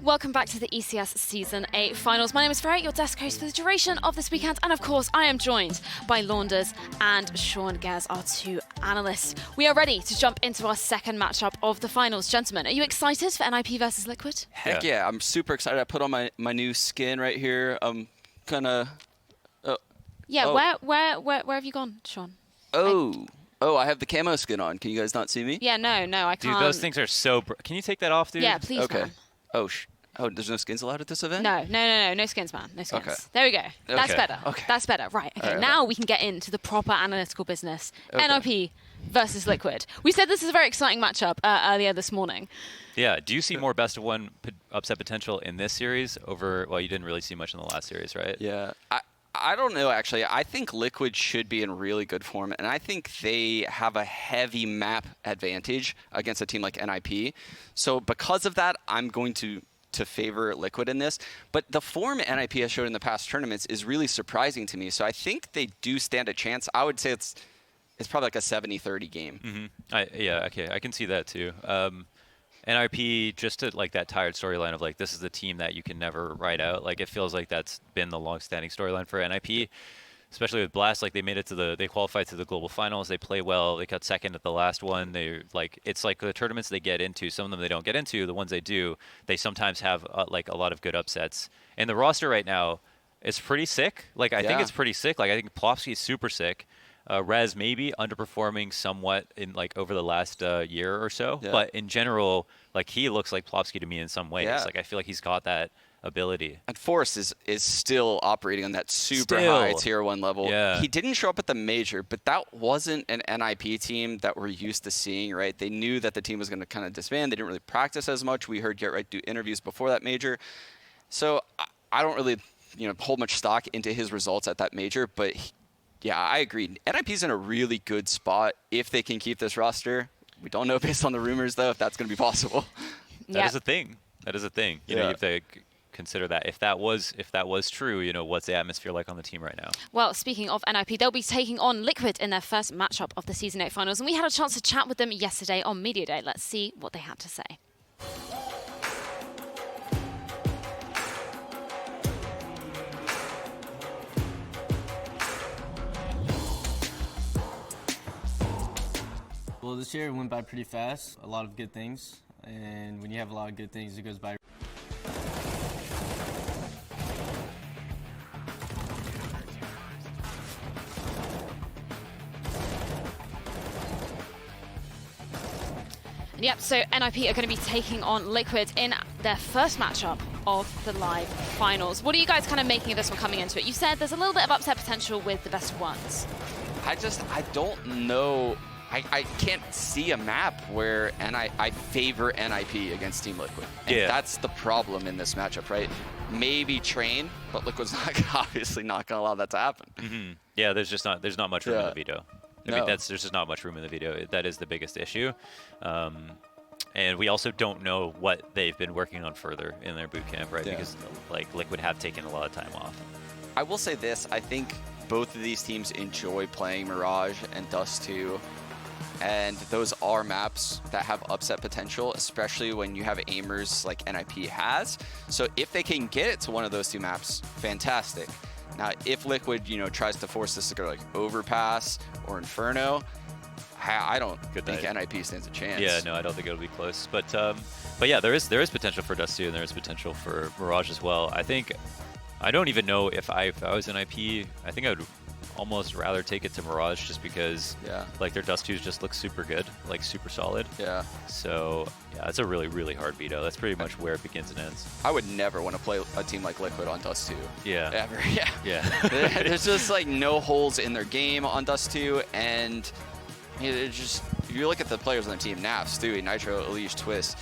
Welcome back to the ECS Season 8 Finals. My name is Ferret, your desk host for the duration of this weekend, and of course I am joined by Launders and Sean Gers, our two analysts. We are ready to jump into our second matchup of the finals. Gentlemen, are you excited for NIP versus Liquid? Heck yeah, I'm super excited. I put on my new skin right here. I'm gonna... Where have you gone, Sean? I have the camo skin on. Can you guys not see me? Yeah, no, I can't. Dude, those things are so... Can you take that off, dude? Yeah, please, Okay. man. There's no skins allowed at this event? No skins, man. No skins. Okay. There we go. That's Okay. better. Okay. That's better. Right. Okay. All right, Now we can get into the proper analytical business. Okay. NIP versus Liquid. We said this is a very exciting matchup earlier this morning. Yeah. Do you see more best of one upset potential in this series over... Well, you didn't really see much in the last series, right? Yeah. I don't know, actually. I think Liquid should be in really good form, and I think they have a heavy map advantage against a team like NIP. So because of that, I'm going to favor Liquid in this. But the form NIP has showed in the past tournaments is really surprising to me. So I think they do stand a chance. I would say it's probably like a 70-30 game. Mm-hmm. Yeah, okay. I can see that too. NIP, just to like that tired storyline of like, this is the team that you can never ride out. Like, it feels like that's been the long-standing storyline for NIP, especially with Blast. Like, they qualified to the global finals. They play well. They got second at the last one. It's like the tournaments they get into. Some of them they don't get into. The ones they do, they sometimes have like a lot of good upsets. And the roster right now is pretty sick. Like, I think it's pretty sick. Like, I think Plopsky is super sick. Rez maybe underperforming somewhat in like over the last year or so, but in general, like, he looks like Plopsky to me in some ways. Like, I feel like he's got that ability. And Forrest is still operating on that super high tier 1 level. Yeah. He didn't show up at the major, but that wasn't an NIP team that we're used to seeing, right? They knew that the team was going to kind of disband. They didn't really practice as much. We heard Get Right do interviews before that major. So I don't really hold much stock into his results at that major, but yeah, I agree. NIP's in a really good spot if they can keep this roster. We don't know based on the rumors, though, if that's going to be possible. That is a thing. That is a thing. You know, you have to consider that. If that was true, what's the atmosphere like on the team right now? Well, speaking of NIP, they'll be taking on Liquid in their first matchup of the Season 8 Finals, and we had a chance to chat with them yesterday on Media Day. Let's see what they had to say. Well, this year it went by pretty fast. A lot of good things, and when you have a lot of good things, it goes by. Yep, so NIP are going to be taking on Liquid in their first matchup of the live finals. What are you guys kind of making of this one coming into it? You said there's a little bit of upset potential with the best of ones. I don't know. I can't see a map where I favor NIP against Team Liquid. And that's the problem in this matchup, right? Maybe Train, but Liquid's obviously not going to allow that to happen. Mm-hmm. Yeah, there's not much room in the veto. I mean, there's just not much room in the veto. That is the biggest issue. And we also don't know what they've been working on further in their boot camp, right? Because like Liquid have taken a lot of time off. I will say this, I think both of these teams enjoy playing Mirage and Dust 2. And those are maps that have upset potential, especially when you have aimers like NIP has. So if they can get it to one of those two maps, fantastic. Now, if Liquid, tries to force this to go like Overpass or Inferno, I don't think NIP stands a chance. Yeah, no, I don't think it'll be close. But yeah, there is potential for Dust 2, and there is potential for Mirage as well. I don't even know if I was NIP, I think I would almost rather take it to Mirage just because like their Dust 2s just look super good, like super solid. Yeah. So yeah, it's a really, really hard veto. That's pretty much where it begins and ends. I would never want to play a team like Liquid on Dust 2. Yeah. Ever. Yeah. There's just like no holes in their game on Dust 2, and if you look at the players on the team, Naf, Stewie, Nitro, Elish, Twist,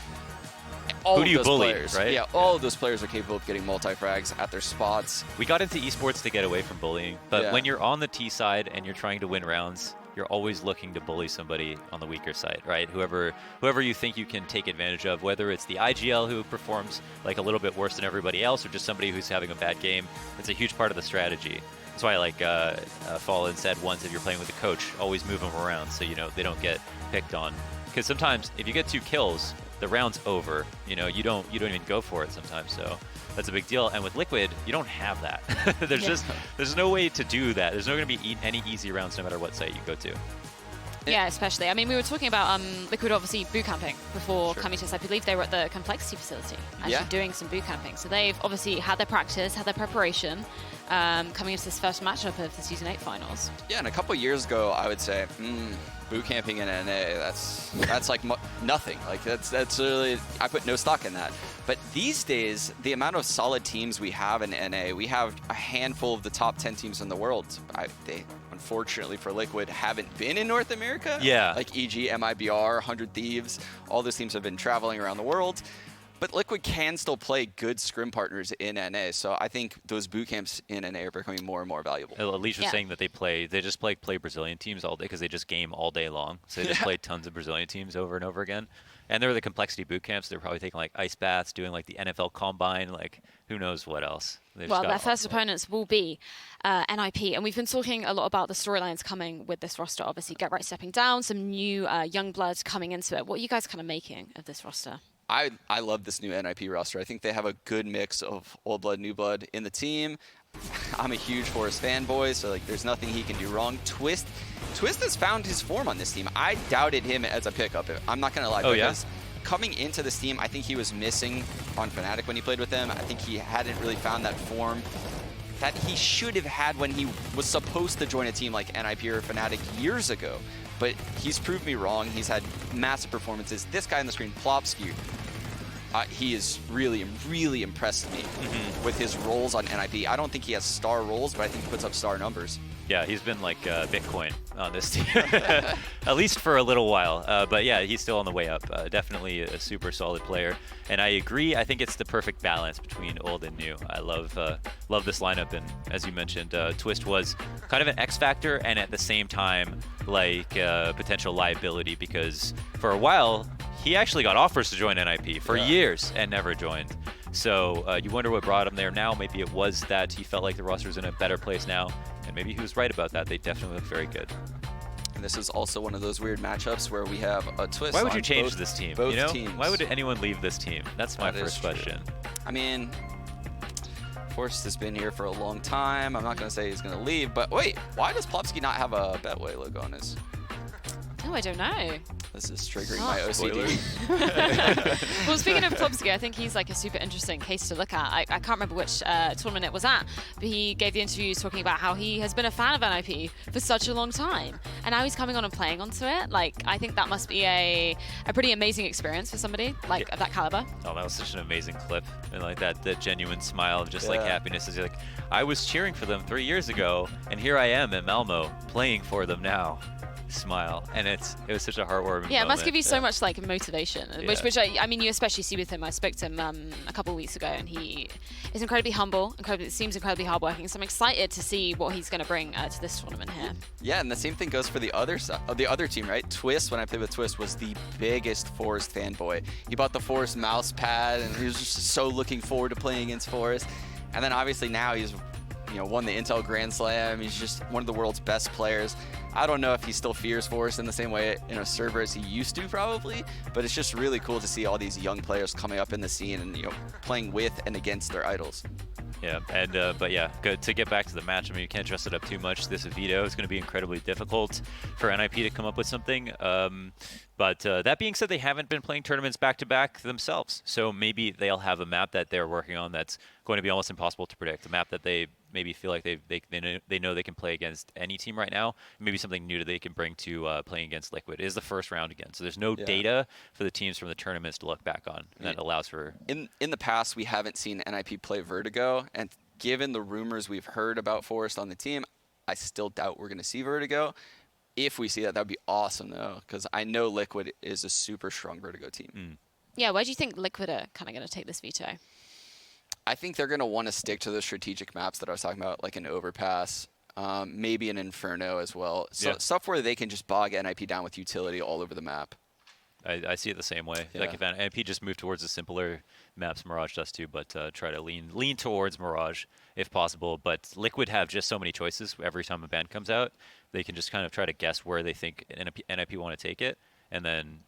Who do you bully, right? Yeah, all of those players are capable of getting multi-frags at their spots. We got into esports to get away from bullying, but when you're on the T side and you're trying to win rounds, you're always looking to bully somebody on the weaker side, right? Whoever you think you can take advantage of, whether it's the IGL who performs like a little bit worse than everybody else, or just somebody who's having a bad game. It's a huge part of the strategy. That's why, like Fallen said once, if you're playing with a coach, always move them around so they don't get picked on. Because sometimes if you get 2 kills, the round's over. You know, you don't even go for it sometimes. So that's a big deal. And with Liquid, you don't have that. There's no way to do that. There's not going to be any easy rounds no matter what site you go to. Yeah, especially. I mean, we were talking about Liquid obviously boot camping before Sure. coming to us. I believe they were at the Complexity facility actually doing some boot camping. So they've obviously had their practice, had their preparation coming into this first matchup of the Season 8 finals. Yeah, and a couple years ago, I would say, boot camping in NA, that's like nothing. Like that's really, I put no stock in that. But these days, the amount of solid teams we have in NA, we have a handful of the top 10 teams in the world. They, unfortunately for Liquid, haven't been in North America. Yeah. Like EG, MIBR, 100 Thieves, all those teams have been traveling around the world. But Liquid can still play good scrim partners in NA, so I think those boot camps in NA are becoming more and more valuable. Alicia was saying that they just play Brazilian teams all day because they just game all day long. So they just play tons of Brazilian teams over and over again. And they're the Complexity boot camps. They're probably taking like ice baths, doing like the NFL Combine, like who knows what else. Well, their first opponents will be NIP, and we've been talking a lot about the storylines coming with this roster. Obviously, Get Right stepping down, some new young blood coming into it. What are you guys kind of making of this roster? I love this new NIP roster. I think they have a good mix of old blood, new blood in the team. I'm a huge Forrest fanboy, so like there's nothing he can do wrong. Twist has found his form on this team. I doubted him as a pickup. I'm not gonna lie. Because coming into this team, I think he was missing on Fnatic when he played with them. I think he hadn't really found that form that he should have had when he was supposed to join a team like NIP or Fnatic years ago. But he's proved me wrong. He's had massive performances. This guy on the screen, Plopsky, he has really, really impressed me with his roles on NIP. I don't think he has star roles, but I think he puts up star numbers. Yeah, he's been like Bitcoin on this team, at least for a little while. But yeah, he's still on the way up. Definitely a super solid player. And I agree. I think it's the perfect balance between old and new. I love this lineup. And as you mentioned, Twist was kind of an X factor and at the same time like potential liability because for a while he actually got offers to join NIP for years and never joined. So you wonder what brought him there now. Maybe it was that he felt like the roster's in a better place now. And maybe he was right about that. They definitely look very good. And this is also one of those weird matchups where we have a twist. Why would you change this team? Both you know? teams. Why would anyone leave this team? That's my first question. I mean, Forrest has been here for a long time. I'm not going to say he's going to leave, but wait, why does Plopsky not have a Betway logo on his? Oh, I don't know. This is triggering my OCD. Well, speaking of Plopsky, I think he's like a super interesting case to look at. I can't remember which tournament it was at, but he gave the interviews talking about how he has been a fan of NIP for such a long time. And now he's coming on and playing onto it. Like, I think that must be a pretty amazing experience for somebody like of that caliber. Oh, that was such an amazing clip. And like that genuine smile of just like happiness. Is like, I was cheering for them 3 years ago, and here I am at Malmo playing for them now. Smile, and it was such a heartwarming moment. It must give you so much like motivation, which I mean you especially see with him. I spoke to him a couple of weeks ago, and he is incredibly humble, seems incredibly hardworking. So I'm excited to see what he's going to bring to this tournament here. Yeah, and the same thing goes for the other side, the other team, right? Twist, when I played with Twist, was the biggest Forrest fanboy. He bought the Forrest mouse pad, and he was just so looking forward to playing against Forrest. And then obviously now he's won the Intel Grand Slam. He's just one of the world's best players. I don't know if he still fears Forrest in the same way in a server as he used to probably, but it's just really cool to see all these young players coming up in the scene and playing with and against their idols. Yeah, and but yeah, good to get back to the match. I mean, you can't dress it up too much. This veto is going to be incredibly difficult for NIP to come up with something. But that being said, they haven't been playing tournaments back-to-back themselves. So maybe they'll have a map that they're working on that's going to be almost impossible to predict. A map that they maybe feel like they know they can play against any team right now. Maybe something new that they can bring to playing against Liquid. It is the first round again. So there's no data for the teams from the tournaments to look back on. And that allows for... In the past, we haven't seen NIP play Vertigo. And given the rumors we've heard about Forrest on the team, I still doubt we're going to see Vertigo. If we see that, that would be awesome, though, because I know Liquid is a super strong Vertigo team. Yeah, where do you think Liquid are kind of going to take this veto? I think they're going to want to stick to the strategic maps that I was talking about, like an Overpass, maybe an Inferno as well. So stuff where they can just bog NIP down with utility all over the map. I see it the same way. Like if NIP just moved towards the simpler maps, Mirage does too, but try to lean towards Mirage if possible. But Liquid have just so many choices every time a band comes out. They can just kind of try to guess where they think NIP want to take it, and then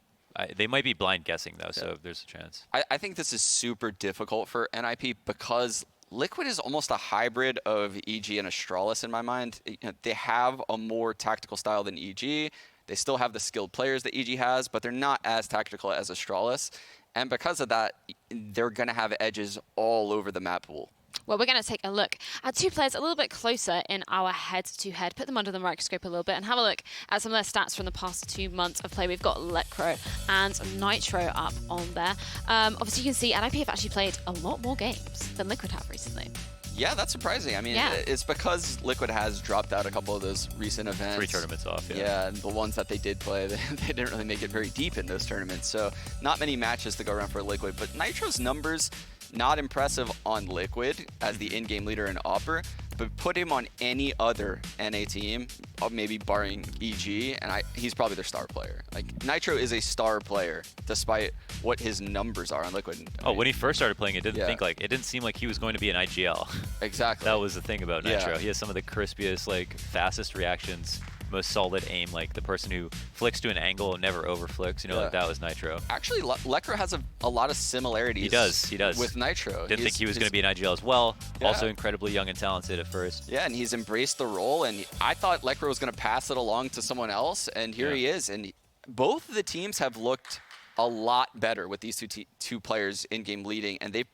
They might be blind guessing though, so there's a chance. I think this is super difficult for NIP because Liquid is almost a hybrid of EG and Astralis in my mind. They have a more tactical style than EG. They still have the skilled players that EG has, but they're not as tactical as Astralis. And because of that, they're going to have edges all over the map pool. Well, we're going to take a look at two players a little bit closer in our head-to-head, put them under the microscope a little bit, and have a look at some of their stats from the past 2 months of play. We've got Lecro and Nitro up on there. Obviously, you can see NIP have actually played a lot more games than Liquid have recently. Yeah, that's surprising. I mean, it's because Liquid has dropped out a couple of those recent events. 3 tournaments off, Yeah, and the ones that they did play, they didn't really make it very deep in those tournaments. So not many matches to go around for Liquid. But Nitro's numbers, not impressive on Liquid as the in-game leader in Opera, but put him on any other NA team, maybe barring EG, and he's probably their star player. Like, Nitro is a star player, despite what his numbers are on Liquid. When he first started playing, it didn't seem like he was going to be an IGL. Exactly. That was the thing about Nitro. He has some of the crispiest, like, fastest reactions, most solid aim, like the person who flicks to an angle and never overflicks. Like that was Nitro. Actually, Lecro has a lot of similarities. He does. With Nitro. Didn't think he was going to be an IGL as well. Also incredibly young and talented at first. Yeah, and he's embraced the role. And I thought Lecro was going to pass it along to someone else, and here he is. And both of the teams have looked a lot better with these two players in-game leading, and they've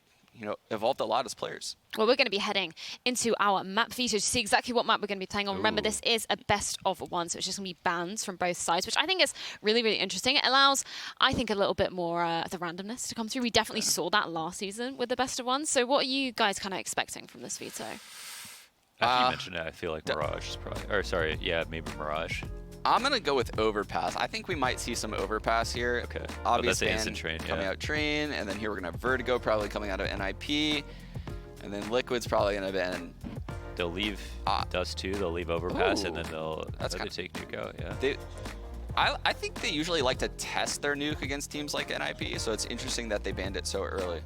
evolved a lot as players. Well, we're going to be heading into our map features to see exactly what map we're going to be playing on. Remember, this is a best of one, so it's just going to be bans from both sides, which I think is really, really interesting. It allows, I think, a little bit more the randomness to come through. We definitely saw that last season with the best of one. So what are you guys kind of expecting from this veto? After you mentioned it, I feel like Mirage is probably... Or sorry, yeah, maybe Mirage. I'm going to go with Overpass. I think we might see some Overpass here. Okay. Obvious that's an instant train, coming out Train, and then here we're going to have Vertigo probably coming out of NIP, and then Liquid's probably going to ban... They'll leave Dust 2, they'll leave Overpass, and then they'll take Nuke out, I think they usually like to test their nuke against teams like NIP, so it's interesting that they banned it so early.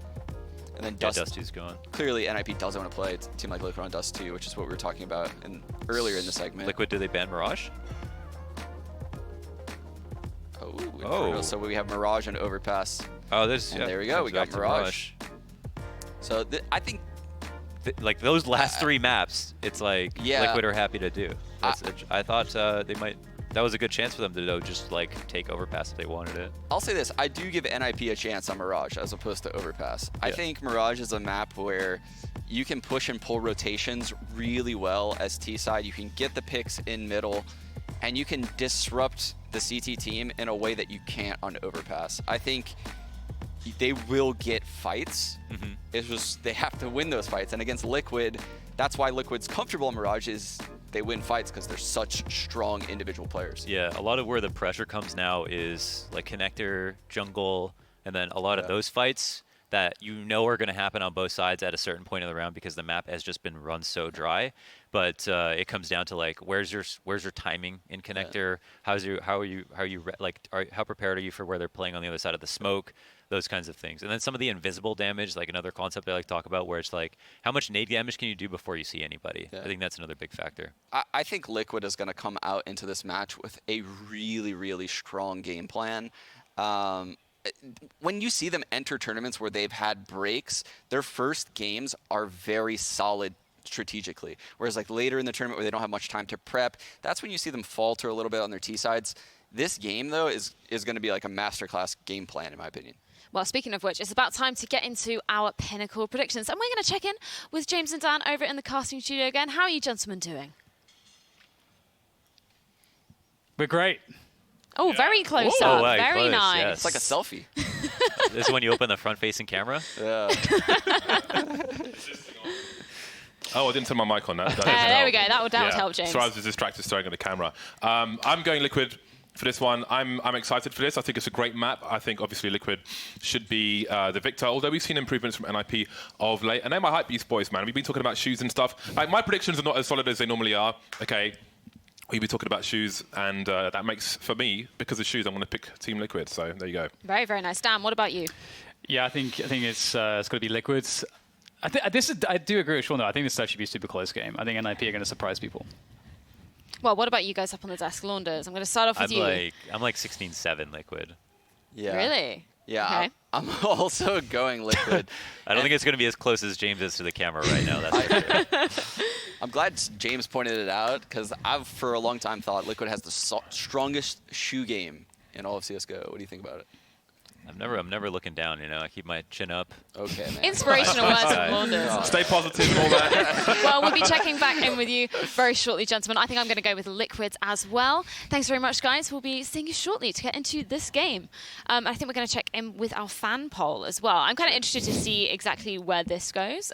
And then Dust 2's gone. Clearly, NIP doesn't want to play a team like Liquid on Dust 2, which is what we were talking about earlier in the segment. Liquid, did they ban Mirage? So we have Mirage and Overpass. Oh, there we go. We got Mirage. So I think... like those last 3 maps, it's like Liquid are happy to do. I thought they might... That was a good chance for them to just like take Overpass if they wanted it. I'll say this, I do give NIP a chance on Mirage as opposed to Overpass. I think Mirage is a map where you can push and pull rotations really well as T-side. You can get the picks in middle, and you can disrupt the CT team in a way that you can't on Overpass. I think they will get fights. It's just they have to win those fights. And against Liquid, that's why Liquid's comfortable in Mirage is they win fights because they're such strong individual players. Yeah, a lot of where the pressure comes now is like connector, jungle, and then a lot of those fights that are going to happen on both sides at a certain point of the round because the map has just been run so dry. But it comes down to like where's your timing in connector? How prepared are you for where they're playing on the other side of the smoke? Those kinds of things. And then some of the invisible damage, like another concept I like to talk about, where it's like how much nade damage can you do before you see anybody? I think that's another big factor. I think Liquid is going to come out into this match with a really, really strong game plan. When you see them enter tournaments where they've had breaks, their first games are very solid strategically. Whereas like later in the tournament where they don't have much time to prep, that's when you see them falter a little bit on their T-sides. This game, though, is going to be like a masterclass game plan, in my opinion. Well, speaking of which, it's about time to get into our pinnacle predictions. And we're going to check in with James and Dan over in the casting studio again. How are you gentlemen doing? We're great. Oh, very close up. Wow, very close, nice. yes. It's like a selfie. This is when you open the front-facing camera? Yeah. Oh, I didn't turn my mic on. There we go. That would help, James. So I was distracted staring at the camera. I'm going Liquid for this one. I'm excited for this. I think it's a great map. I think obviously Liquid should be the victor, although we've seen improvements from NIP of late. And they're my hype beast boys, man. We've been talking about shoes and stuff. Like, my predictions are not as solid as they normally are. Okay, we'll be talking about shoes, and that makes, for me, because of shoes, I'm going to pick Team Liquid. So there you go. Very, very nice. Dan, what about you? Yeah, I think it's going to be Liquids. I do agree with Sean, though. I think this will actually be a super close game. I think NIP are going to surprise people. Well, what about you guys up on the desk, Launders? I'm going to start off with you. I'm like 16-7 Liquid. Yeah. Really? Yeah, Okay. I'm also going Liquid. I don't think it's going to be as close as James is to the camera right now. That's for sure. I'm glad James pointed it out because I've for a long time thought Liquid has the strongest shoe game in all of CS:GO. What do you think about it? I'm never looking down. You know, I keep my chin up. Okay, man. Inspirational words Right. of Launders. Stay positive and all that. Well, we'll be checking back in with you very shortly, gentlemen. I think I'm going to go with Liquid as well. Thanks very much, guys. We'll be seeing you shortly to get into this game. I think we're going to check in with our fan poll as well. I'm kind of interested to see exactly where this goes.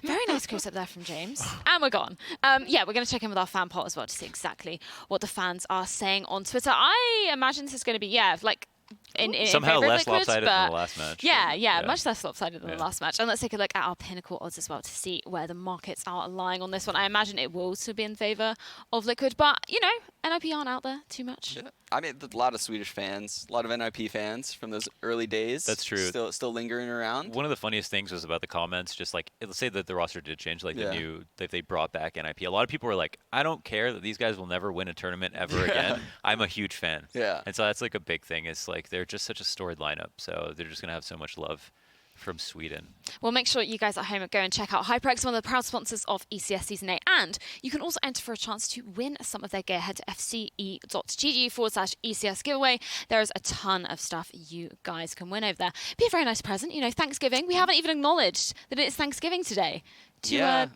Very nice close up there from James. And we're gone. Yeah, we're going to check in with our fan poll as well to see exactly what the fans are saying on Twitter. I imagine this is going to be, like, in Somehow favour of less Liquid, lopsided but than the last match. Yeah, much less lopsided than the Yeah. last match. And let's take a look at our pinnacle odds as well to see where the markets are lying on this one. I imagine it will also be in favour of Liquid, but, NIP aren't out there too much. Yeah. I mean, a lot of Swedish fans, a lot of NIP fans from those early days. That's true. Still lingering around. One of the funniest things was about the comments, just like, let's say that the roster did change, like that they brought back NIP. A lot of people were like, I don't care that these guys will never win a tournament ever again. I'm a huge fan. Yeah. And so that's like a big thing. It's like they're just such a storied lineup. So they're just going to have so much love from Sweden. Well, make sure you guys at home go and check out HyperX, one of the proud sponsors of ECS Season 8. And you can also enter for a chance to win some of their gear. Head to fce.gg/ECS giveaway. There is a ton of stuff you guys can win over there. Be a very nice present. Thanksgiving. We haven't even acknowledged that it's Thanksgiving today. Yeah,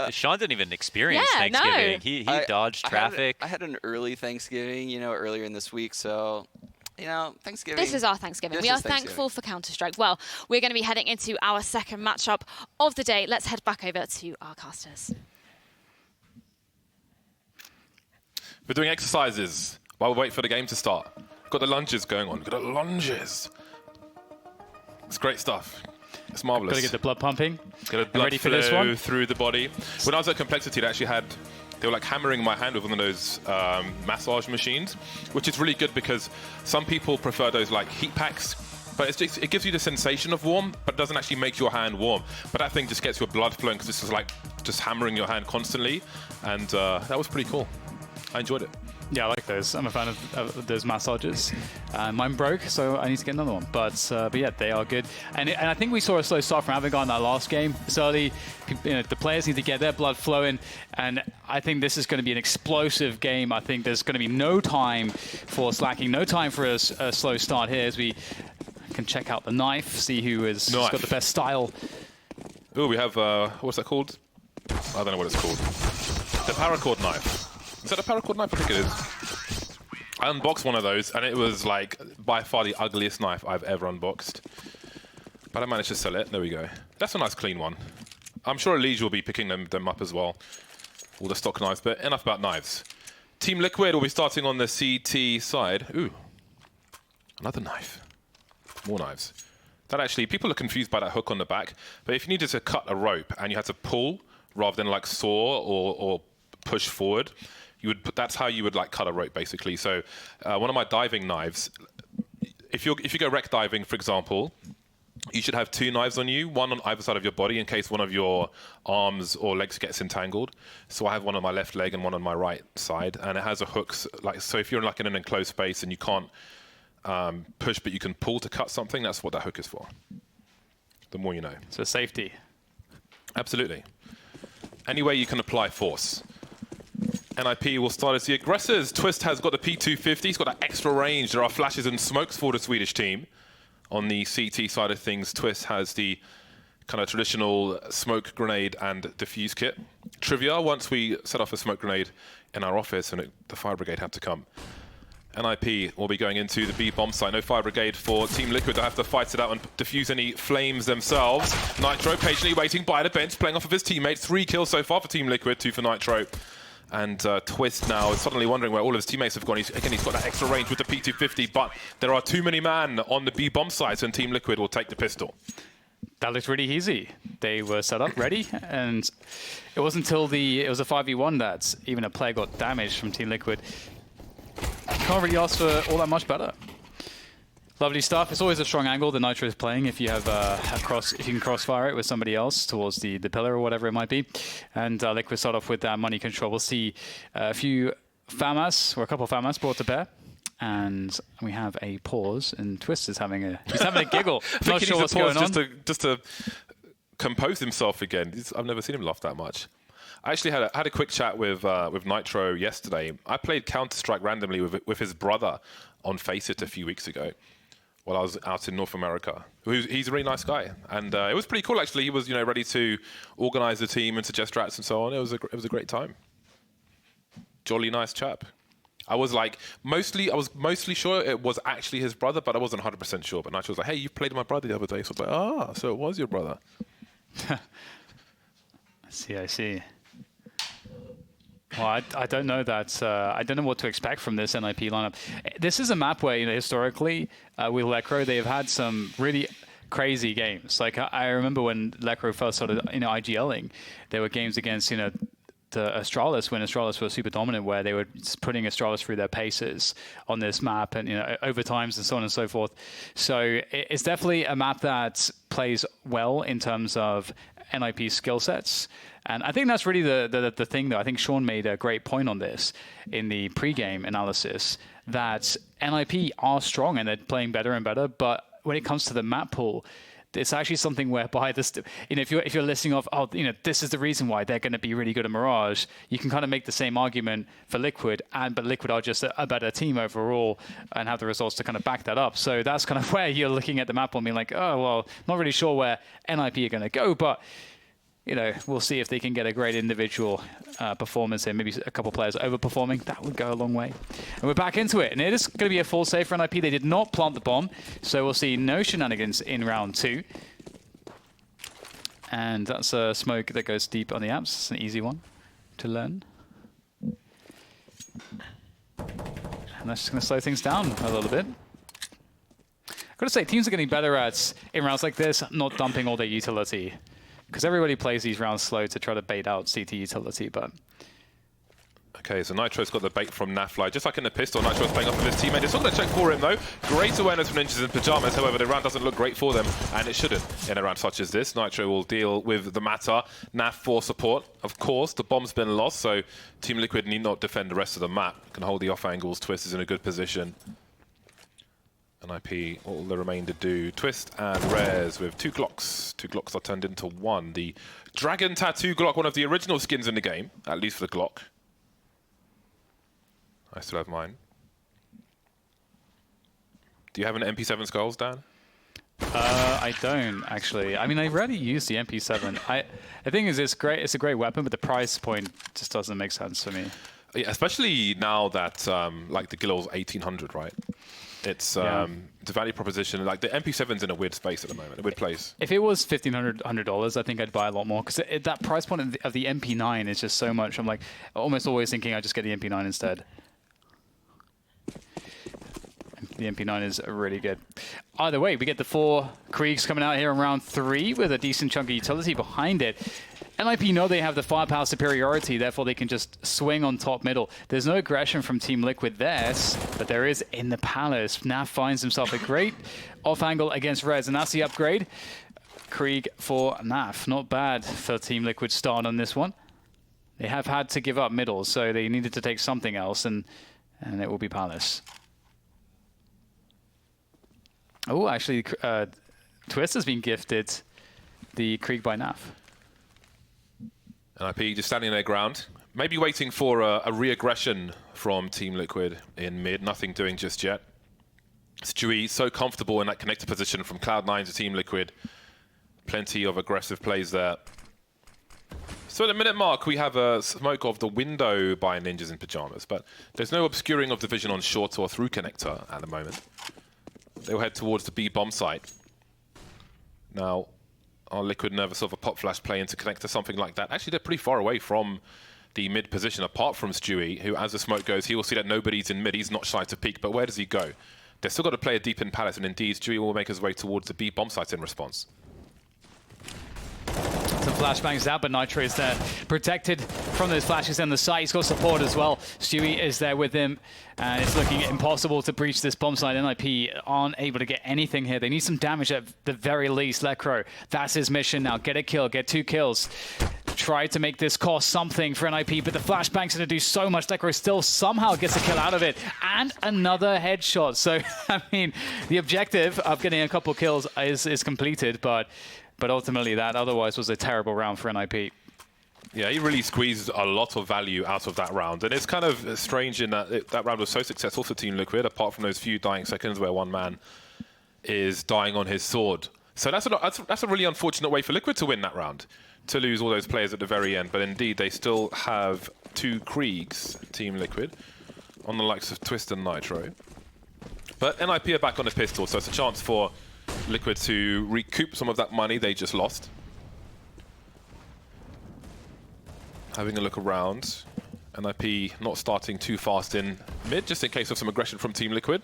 Sean didn't even experience Thanksgiving. No. He dodged traffic. I had an early Thanksgiving, earlier in this week, so Thanksgiving. This is our Thanksgiving. This We are is Thanksgiving. thankful for Counter-Strike. Well, we're going to be heading into our second matchup of the day. Let's head back over to our casters. We're doing exercises while we wait for the game to start. Got the lunges going on. Got the lunges. It's great stuff. It's marvelous. Got to get the blood pumping. Get a blood ready for flow this one? through the body. When I was at Complexity, they were like hammering my hand with one of those massage machines, which is really good because some people prefer those like heat packs, but it gives you the sensation of warm, but it doesn't actually make your hand warm. But that thing just gets your blood flowing because it's like just hammering your hand constantly, and that was pretty cool. I enjoyed it. Yeah, I like those. I'm a fan of those massages. Mine broke, so I need to get another one. But yeah, they are good. And I think we saw a slow start from Avangard in that last game. It's early. The players need to get their blood flowing. And I think this is going to be an explosive game. I think there's going to be no time for slacking, no time for a slow start here as we can check out the knife, see who has got the best style. Oh, we have, what's that called? I don't know what it's called. The paracord knife. Is that a paracord knife? I think it is. I unboxed one of those, and it was like by far the ugliest knife I've ever unboxed. But I managed to sell it. There we go. That's a nice clean one. I'm sure Elise will be picking them up as well. All the stock knives, but enough about knives. Team Liquid will be starting on the CT side. Ooh, another knife. More knives. That actually, people are confused by that hook on the back, but if you needed to cut a rope and you had to pull rather than like saw or push forward, that's how you would like cut a rope basically. So one of my diving knives, if you go wreck diving, for example, you should have two knives on you, one on either side of your body in case one of your arms or legs gets entangled. So I have one on my left leg and one on my right side, and it has a hook. So if you're like in an enclosed space and you can't push but you can pull to cut something, that's what that hook is for. The more you know. So safety. Absolutely. Any way you can apply force. NIP will start as the aggressors. Twist has got the P250. He's got that extra range. There are flashes and smokes for the Swedish team. On the CT side of things, Twist has the kind of traditional smoke grenade and defuse kit. Trivia, once we set off a smoke grenade in our office and the fire brigade had to come. NIP will be going into the B bomb site. No fire brigade for Team Liquid. They'll have to fight it out and defuse any flames themselves. Nitro patiently waiting by the bench, playing off of his teammates. 3 kills so far for Team Liquid, 2 for Nitro. And Twist now is suddenly wondering where all of his teammates have gone. He's got that extra range with the P250, but there are too many man on the B bomb site, and Team Liquid will take the pistol. That looked really easy. They were set up, ready, and it wasn't until it was a 5v1 that even a player got damaged from Team Liquid. Can't really ask for all that much better. Lovely stuff. It's always a strong angle the Nitro is playing if you have if you can crossfire it with somebody else towards the pillar or whatever it might be. And Liquid start off with that money control. We'll see a few FAMAS or a couple of FAMAS brought to bear. And we have a pause, and Twist is having a giggle. I Not think sure he what's needs a going pause on. just to compose himself again. I've never seen him laugh that much. I actually had a quick chat with Nitro yesterday. I played Counter-Strike randomly with his brother on Faceit a few weeks ago while I was out in North America. He's a really nice guy, and it was pretty cool actually. He was ready to organize the team and suggest strats and so on. It was a great time. Jolly nice chap. I was mostly sure it was actually his brother, but I wasn't 100% sure. But Nitro was like, "Hey, you played with my brother the other day," so I was like, so it was your brother. I see. Well, I don't know that. I don't know what to expect from this NIP lineup. This is a map where, historically, with Lekro, they've had some really crazy games. Like, I remember when Lekro first started, IGLing, there were games against, the Astralis, when Astralis were super dominant, where they were just putting Astralis through their paces on this map and, overtimes and so on and so forth. So it's definitely a map that plays well in terms of NIP skill sets. And I think that's really the thing, though. I think Sean made a great point on this in the pre-game analysis, that NIP are strong and they're playing better and better. But when it comes to the map pool, it's actually something whereby this, if you're listing off, this is the reason why they're going to be really good at Mirage, you can kind of make the same argument for Liquid, but Liquid are just a better team overall and have the results to kind of back that up. So that's kind of where you're looking at the map and being like, oh, well, not really sure where NIP are going to go, but we'll see if they can get a great individual performance here. Maybe a couple players overperforming. That would go a long way. And we're back into it. And it is going to be a full save for NIP. They did not plant the bomb. So we'll see no shenanigans in round 2. And that's a smoke that goes deep on the apps. It's an easy one to learn. And that's just going to slow things down a little bit. I've got to say, teams are getting better at, in rounds like this, not dumping all their utility. Because everybody plays these rounds slow to try to bait out CT utility, but... Okay, so Nitro's got the bait from Nafly. Just like in the pistol, Nitro's playing off of his teammate. It's not going to check for him, though. Great awareness from Ninjas in Pyjamas. However, the round doesn't look great for them, and it shouldn't in a round such as this. Nitro will deal with the matter. Naf for support. Of course, the bomb's been lost, so Team Liquid need not defend the rest of the map. Can hold the off angles. Twist is in a good position. NIP, all the remainder do. Twist and Rares with 2 Glocks. 2 Glocks are turned into 1. The Dragon Tattoo Glock, one of the original skins in the game, at least for the Glock. I still have mine. Do you have an MP7 Skulls, Dan? I don't, actually. I mean, I rarely use the MP7. The thing is, it's great. It's a great weapon, but the price point just doesn't make sense for me. Yeah, especially now that, like, the Gill's 1800, right? It's the value proposition. Like, the MP7's in a weird space at the moment, a weird place. If it was $1,500, I think I'd buy a lot more, because that price point of the MP9 is just so much. I'm like almost always thinking I just get the MP9 instead. The MP9 is really good. Either way, we get the 4 Kriegs coming out here in round 3 with a decent chunk of utility behind it. NIP know they have the firepower superiority, therefore they can just swing on top middle. There's no aggression from Team Liquid there, but there is in the Palace. Naf finds himself a great off angle against Rez, and that's the upgrade. Krieg for Naf. Not bad for Team Liquid start on this one. They have had to give up middle, so they needed to take something else, and it will be Palace. Oh, actually, Twist has been gifted the Krieg by Naf. NIP just standing their ground, maybe waiting for a re-aggression from Team Liquid in mid. Nothing doing just yet. Stewie so comfortable in that connector position from Cloud9 to Team Liquid. Plenty of aggressive plays there. So at the minute mark, we have a smoke of the window by Ninjas in Pyjamas, but there's no obscuring of the vision on short or through connector at the moment. They'll head towards the B bomb site. Now, are Liquid nervous of a pop flash play into connector, something like that? Actually, they're pretty far away from the mid position, apart from Stewie, who, as the smoke goes, he will see that nobody's in mid. He's not shy to peek, but where does he go? They've still got to play a deep in Palace, and indeed, Stewie will make his way towards the B bomb site in response. Some flashbangs out, but Nitro is there, protected from those flashes on the site. He's got support as well. Stewie is there with him, and it's looking impossible to breach this bomb site. NIP aren't able to get anything here. They need some damage at the very least. Lekro, that's his mission now. Get a kill, get 2 kills. try to make this cost something for NIP, but the flashbang's going to do so much. Dekro still somehow gets a kill out of it, and another headshot. So, I mean, the objective of getting a couple kills is completed, but ultimately that otherwise was a terrible round for NIP. Yeah, he really squeezed a lot of value out of that round. And it's kind of strange in that that round was so successful for Team Liquid, apart from those few dying seconds where one man is dying on his sword. So that's a really unfortunate way for Liquid to win that round, to lose all those players at the very end. But indeed, they still have 2 Kriegs, Team Liquid, on the likes of Twist and Nitro. But NIP are back on the pistol, so it's a chance for Liquid to recoup some of that money they just lost. Having a look around, NIP not starting too fast in mid, just in case of some aggression from Team Liquid.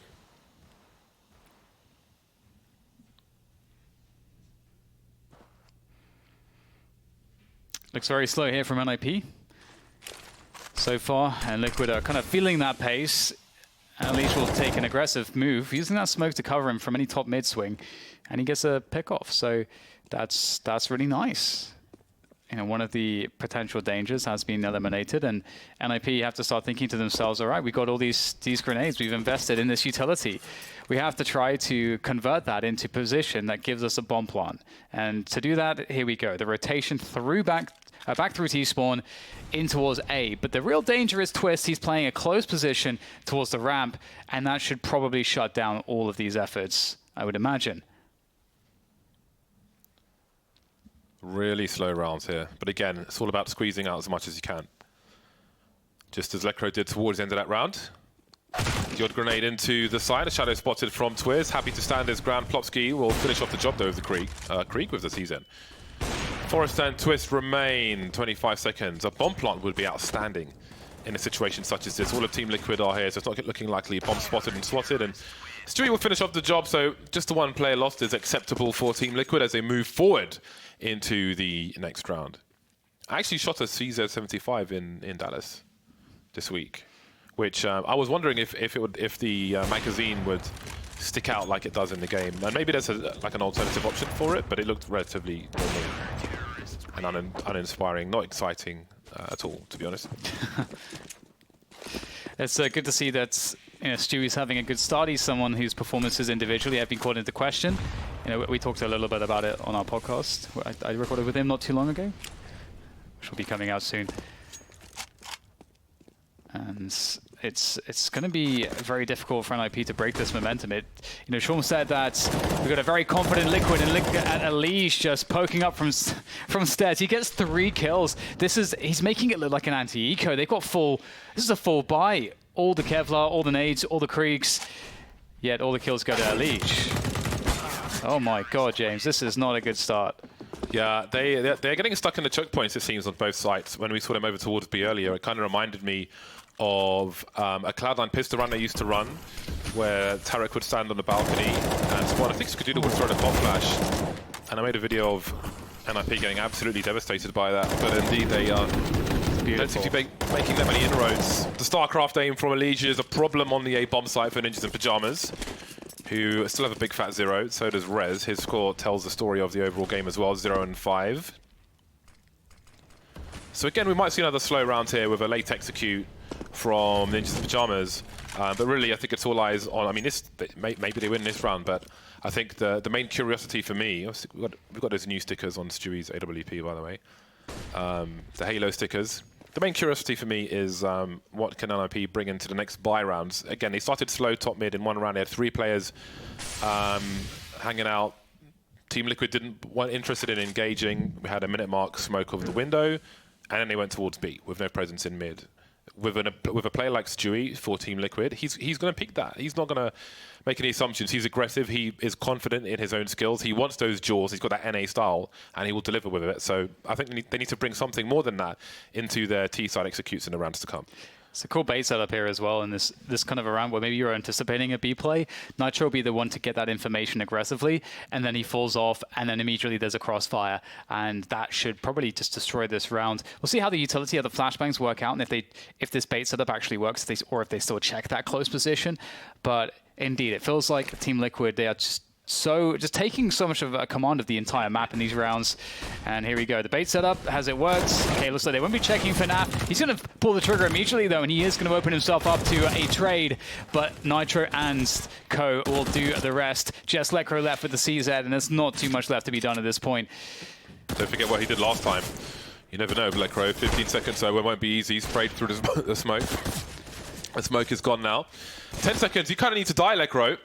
Looks very slow here from NIP so far, and Liquid are kind of feeling that pace. Unleash will take an aggressive move, using that smoke to cover him from any top mid swing, and he gets a pick off. So that's really nice. You know, one of the potential dangers has been eliminated, and NIP have to start thinking to themselves, all right, we got all these grenades, we've invested in this utility. We have to try to convert that into position that gives us a bomb plant. And to do that, here we go. The rotation through back through T-spawn in towards A. But the real danger is Twist. He's playing a close position towards the ramp, and that should probably shut down all of these efforts, I would imagine. Really slow rounds here. But again, it's all about squeezing out as much as you can. Just as Lekro did towards the end of that round. The odd grenade into the side. A shadow spotted from Twiz. Happy to stand his ground. Plopsky will finish off the job though with the Krieg with the T-Zen. Forrest and Twist remain 25 seconds. A bomb plant would be outstanding in a situation such as this. All of Team Liquid are here, so it's not looking likely. Bomb spotted and swatted, and Stewie will finish off the job, so just the one player lost is acceptable for Team Liquid as they move forward into the next round. I actually shot a CZ75 in Dallas this week, which I was wondering if the magazine would stick out like it does in the game. And maybe there's like an alternative option for it, but it looked relatively normal and uninspiring, not exciting at all, to be honest. It's good to see that Stewie's having a good start. He's someone whose performances individually have been called into question. We talked a little bit about it on our podcast. I recorded with him not too long ago, which will be coming out soon. And it's going to be very difficult for NIP to break this momentum. Sean said that we've got a very confident Liquid, and at Elise just poking up from stairs. He gets 3 kills. He's making it look like an anti-eco. They've got this is a full buy. All the Kevlar, all the nades, all the Kriegs, yet all the kills go to Elise. Oh my God, James, this is not a good start. Yeah, they're getting stuck in the choke points, it seems, on both sides. When we saw them over towards B earlier, it kind of reminded me of a Cloud9 pistol run they used to run, where Tarek would stand on the balcony and spawn. I think Skadoodle would throw the pop flash, and I made a video of NIP getting absolutely devastated by that. But indeed, they don't seem to be making that many inroads. The StarCraft aim from Elysia is a problem on the A bomb site for Ninjas in Pyjamas, who still have a big fat 0. So does Rez. His score tells the story of the overall game as well, 0-5. So again, we might see another slow round here with a late execute from Ninjas in Pyjamas. But really, I think it's all eyes on... I mean, maybe they win this round, but I think the main curiosity for me... We've got those new stickers on Stewie's AWP, by the way. The Halo stickers. The main curiosity for me is what can NIP bring into the next buy rounds. Again, they started slow top mid in one round. They had 3 players hanging out. Team Liquid weren't interested in engaging. We had a minute mark smoke over the window, and then they went towards B with no presence in mid. With a player like Stewie for Team Liquid, he's going to pick that. He's not going to make any assumptions. He's aggressive. He is confident in his own skills. He wants those jaws. He's got that NA style, and he will deliver with it. So I think they need to bring something more than that into their T-side executes in the rounds to come. It's a cool bait setup here as well in this kind of a round where maybe you're anticipating a B play. Nitro will be the one to get that information aggressively, and then he falls off, and then immediately there's a crossfire, and that should probably just destroy this round. We'll see how the utility of the flashbangs work out, and if this bait setup actually works, or if they still check that close position. But indeed, it feels like Team Liquid, they are just just taking so much of a command of the entire map in these rounds. And here we go. The bait setup, has it worked? Okay, looks like they won't be checking for Nap. He's going to pull the trigger immediately, though, and he is going to open himself up to a trade. But Nitro and Co will do the rest. Just Lekro left with the CZ, and there's not too much left to be done at this point. Don't forget what he did last time. You never know, Lekro. 15 seconds, so it won't be easy. He sprayed through the smoke. The smoke is gone now. 10 seconds. You kind of need to die, Lekro.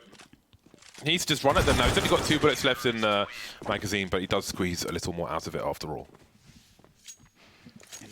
He needs to just run it then now. He's only got 2 bullets left in the magazine, but he does squeeze a little more out of it after all.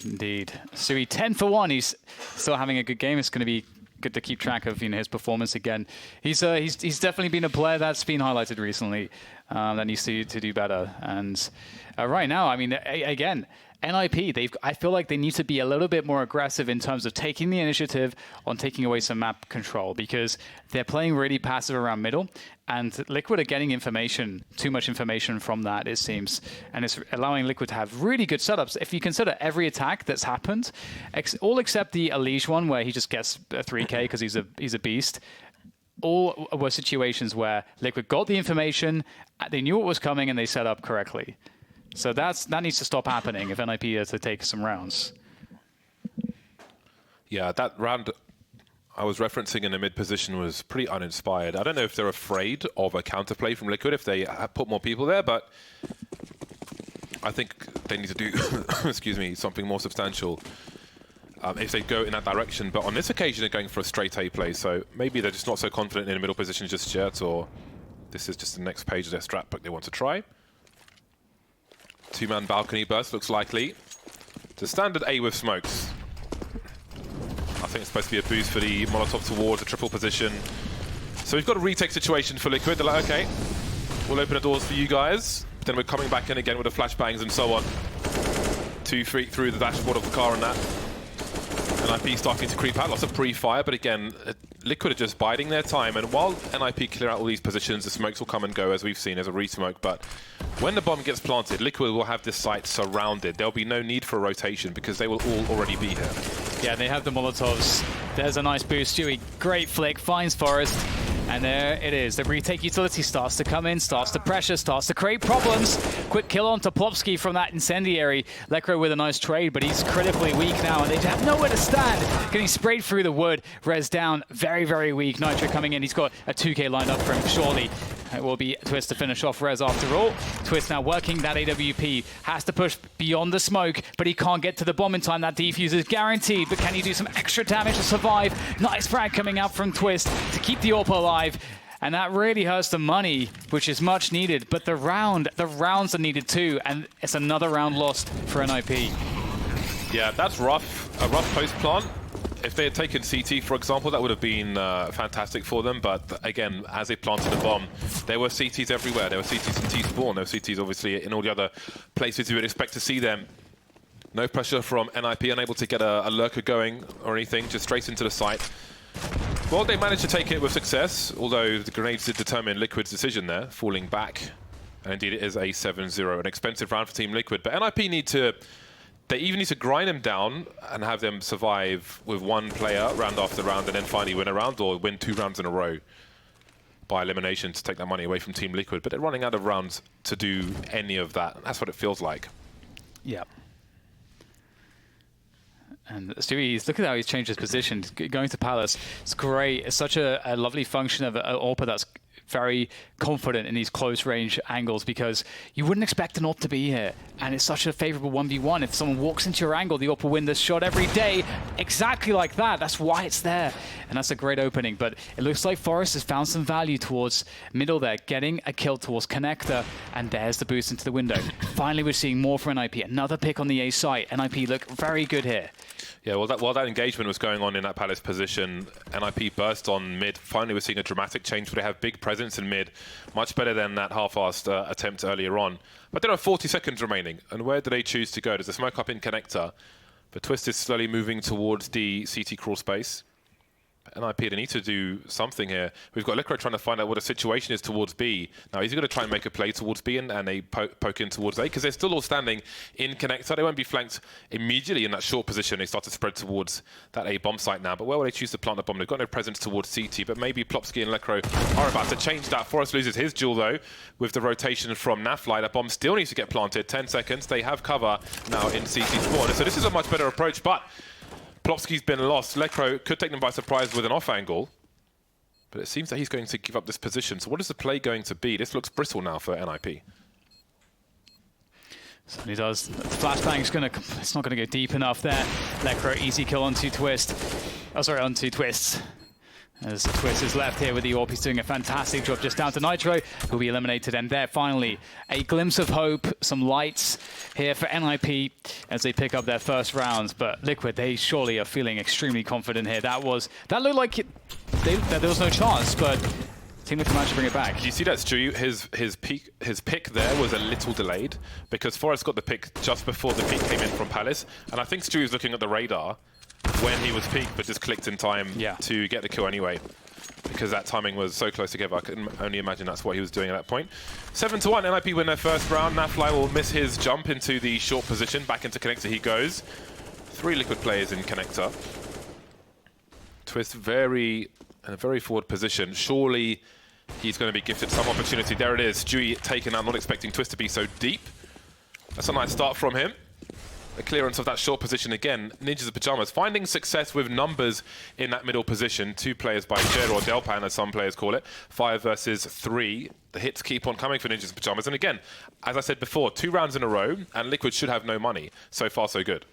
Indeed. Sui 10 for 1. He's still having a good game. It's going to be good to keep track of his performance again. He's definitely been a player that's been highlighted recently that needs to do better. And right now, I mean, again, NIP, I feel like they need to be a little bit more aggressive in terms of taking the initiative on taking away some map control, because they're playing really passive around middle, and Liquid are getting too much information from that, it seems, and it's allowing Liquid to have really good setups. If you consider every attack that's happened, all except the Elige one where he just gets a 3K because he's a beast, all were situations where Liquid got the information, they knew what was coming, and they set up correctly. So that needs to stop happening if NIP is to take some rounds. Yeah, that round I was referencing in the mid position was pretty uninspired. I don't know if they're afraid of a counterplay from Liquid if they put more people there, but I think they need to do excuse me, something more substantial if they go in that direction. But on this occasion, they're going for a straight A play, so maybe they're just not so confident in the middle position just yet, or this is just the next page of their strat book they want to try. 2-man balcony burst looks likely. It's a standard A with smokes. I think it's supposed to be a boost for the Molotov towards a triple position. So we've got a retake situation for Liquid. They're like, okay, we'll open the doors for you guys. Then we're coming back in again with the flashbangs and so on. 2 feet through the dashboard of the car and that. NIP starting to creep out, lots of pre-fire, but again, Liquid are just biding their time, and while NIP clear out all these positions, the smokes will come and go, as we've seen, as a re-smoke, but when the bomb gets planted, Liquid will have this site surrounded. There'll be no need for a rotation, because they will all already be here. Yeah, they have the Molotovs. There's a nice boost. Stewie, great flick, finds Forest. And there it is. The retake utility starts to come in, starts to pressure, starts to create problems. Quick kill on Toplowski from that incendiary. Lekro with a nice trade, but he's critically weak now, and they have nowhere to stand. Getting sprayed through the wood. Res down, very, very weak. Nitro coming in. He's got a 2K lined up for him, surely. It will be Twist to finish off Res after all. Twist now working that AWP. Has to push beyond the smoke, but he can't get to the bomb in time. That defuse is guaranteed, but can he do some extra damage to survive? Nice frag coming out from Twist to keep the AWP alive. And that really hurts the money, which is much needed. But the rounds are needed too, and it's another round lost for NIP. Yeah, that's rough. A rough post plant. If they had taken CT, for example, that would have been fantastic for them. But again, as they planted the bomb, there were CTs everywhere. There were CTs in T-spawn. There were CTs, obviously, in all the other places you would expect to see them. No pressure from NIP, unable to get a lurker going or anything, just straight into the site. Well, they managed to take it with success, although the grenades did determine Liquid's decision there, falling back. And indeed, it is a 7-0, an expensive round for Team Liquid. But NIP need to... They even need to grind them down and have them survive with one player round after round and then finally win a round, or win 2 rounds in a row by elimination to take that money away from Team Liquid. But they're running out of rounds to do any of that. That's what it feels like. Yeah. And Stewie, look at how he's changed his position. Going to Palace, it's great. It's such a lovely function of an AWP that's very confident in these close range angles, because you wouldn't expect an AWP to be here. And it's such a favorable 1v1. If someone walks into your angle, the AWP will win this shot every day. Exactly like that. That's why it's there. And that's a great opening. But it looks like Forest has found some value towards middle there, getting a kill towards Connector. And there's the boost into the window. Finally, we're seeing more from NIP. Another pick on the A site. NIP look very good here. Yeah, well, while that engagement was going on in that Palace position, NIP burst on mid. Finally, we're seeing a dramatic change, but they have big presence in mid. Much better than that half-assed attempt earlier on. But there are 40 seconds remaining, and where do they choose to go? There's a smoke up in Connector. The Twist is slowly moving towards the CT crawl space. NIP, they need to do something here. We've got Licro trying to find out what the situation is towards B. Now, is he going to try and make a play towards B and they poke in towards A? Because they're still all standing in connector. They won't be flanked immediately in that short position. They start to spread towards that A bomb site now. But where will they choose to plant the bomb? They've got no presence towards CT, but maybe Plopsky and Lecro are about to change that. Forrest loses his duel, though, with the rotation from Nafly. That bomb still needs to get planted. 10 seconds. They have cover now in CT's corner. So this is a much better approach, but Plopsky's been lost. Lecro could take them by surprise with an off angle, but it seems that he's going to give up this position. So what is the play going to be? This looks brittle now for NIP. Certainly does. The flashbang's it's not gonna go deep enough there. Lecro easy kill onto Twist. Oh, sorry, onto Twists. As Twist is left here with the AWP, he's doing a fantastic job just down to Nitro, who'll be eliminated. And there, finally, a glimpse of hope, some lights here for NIP as they pick up their first rounds. But Liquid, they surely are feeling extremely confident here. That looked like there was no chance, but Team Liquid managed to bring it back. Did you see that, Stu? His pick there was a little delayed because Forrest got the pick just before the pick came in from Palace. And I think Stu was looking at the radar when he was peaked, but just clicked in time to get the kill anyway, because that timing was so close together. I can only imagine that's what he was doing at that point. 7-1, NIP win their first round. Nafly will miss his jump into the short position. Back into connector he goes. 3 Liquid players in connector. Twist in a very forward position. Surely he's going to be gifted some opportunity. There it is. Stewie taken out, not expecting Twist to be so deep. That's a nice start from him. The clearance of that short position again. Ninjas of Pyjamas finding success with numbers in that middle position. 2 players by Jer or Delpan, as some players call it. 5 versus 3. The hits keep on coming for Ninjas of Pyjamas. And again, as I said before, 2 rounds in a row, and Liquid should have no money. So far, so good.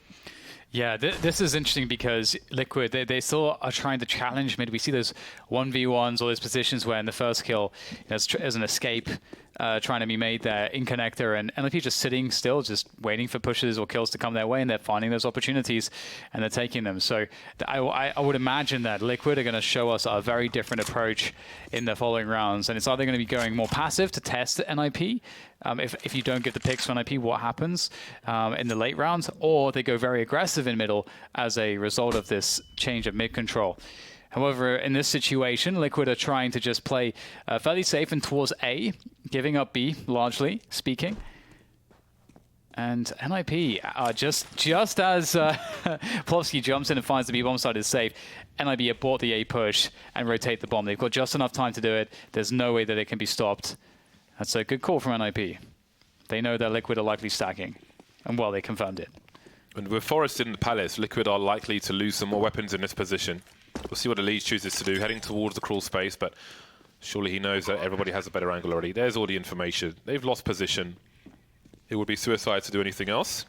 Yeah, this is interesting because Liquid, they still are trying to challenge mid. We see those 1v1s, all those positions where in the first kill, there's an escape trying to be made there in connector, and NLP just sitting still, just waiting for pushes or kills to come their way, and they're finding those opportunities and they're taking them. So I would imagine that Liquid are going to show us a very different approach in the following rounds, and it's either going to be going more passive to test NIP. If you don't get the picks for NIP, what happens in the late rounds, or they go very aggressive in middle as a result of this change of mid control. However, in this situation, Liquid are trying to just play fairly safe and towards A, giving up B, largely speaking. And NIP, just as Plopsky jumps in and finds the B bomb site is safe, NIP have bought the A push and rotate the bomb. They've got just enough time to do it. There's no way that it can be stopped. That's a good call from NIP. They know that Liquid are likely stacking. And well, they confirmed it. And with Forrest in the Palace, Liquid are likely to lose some more weapons in this position. We'll see what the lead chooses to do, heading towards the crawl space, but surely he knows that everybody has a better angle already. There's all the information. They've lost position. It would be suicide to do anything else.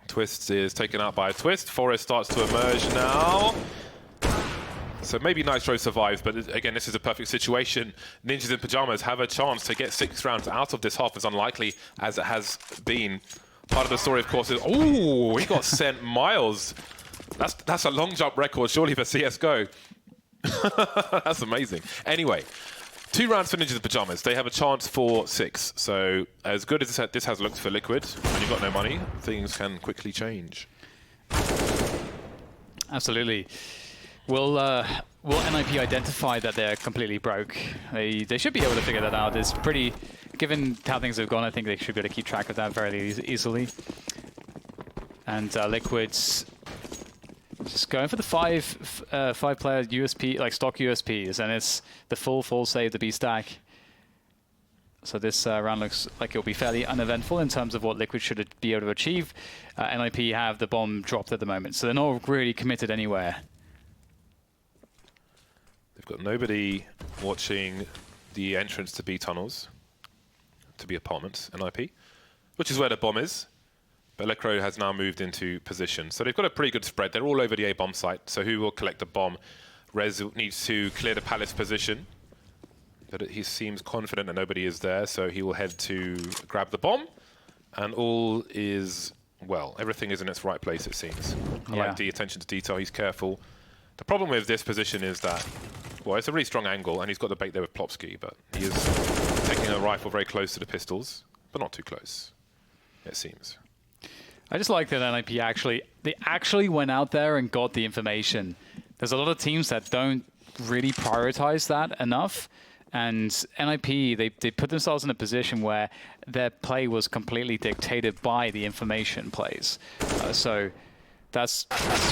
Twist is taken out by a Twist. Forrest starts to emerge now. So maybe Nitro survives, but again, this is a perfect situation. Ninjas in Pyjamas have a chance to get 6 rounds out of this half, as unlikely as it has been. Part of the story, of course, is... Ooh, he got sent miles. That's a long jump record, surely, for CSGO. That's amazing. Anyway, 2 rounds for Ninjas in Pyjamas. They have a chance for 6. So as good as this has looked for Liquid, when you've got no money, things can quickly change. Absolutely. Will NIP identify that they're completely broke? They should be able to figure that out. It's pretty, given how things have gone, I think they should be able to keep track of that very easily. And Liquid's just going for the 5-player USP, like stock USPs, and it's the full save, the B stack. So this round looks like it'll be fairly uneventful in terms of what Liquid should be able to achieve. NIP have the bomb dropped at the moment, so they're not really committed anywhere. They've got nobody watching the entrance to B tunnels, to B apartments, NIP, which is where the bomb is. But Lecro has now moved into position. So they've got a pretty good spread. They're all over the A bomb site. So who will collect the bomb? Rez needs to clear the Palace position. But he seems confident that nobody is there. So he will head to grab the bomb. And all is well. Everything is in its right place, it seems. I like the attention to detail. He's careful. The problem with this position is that, well, it's a really strong angle. And he's got the bait there with Plopsky. But he is taking a rifle very close to the pistols. But not too close, it seems. I just like that NIP actually went out there and got the information. there's a lot of teams that don't really prioritize that enough. And NIP, they put themselves in a position where their play was completely dictated by the information plays. So that's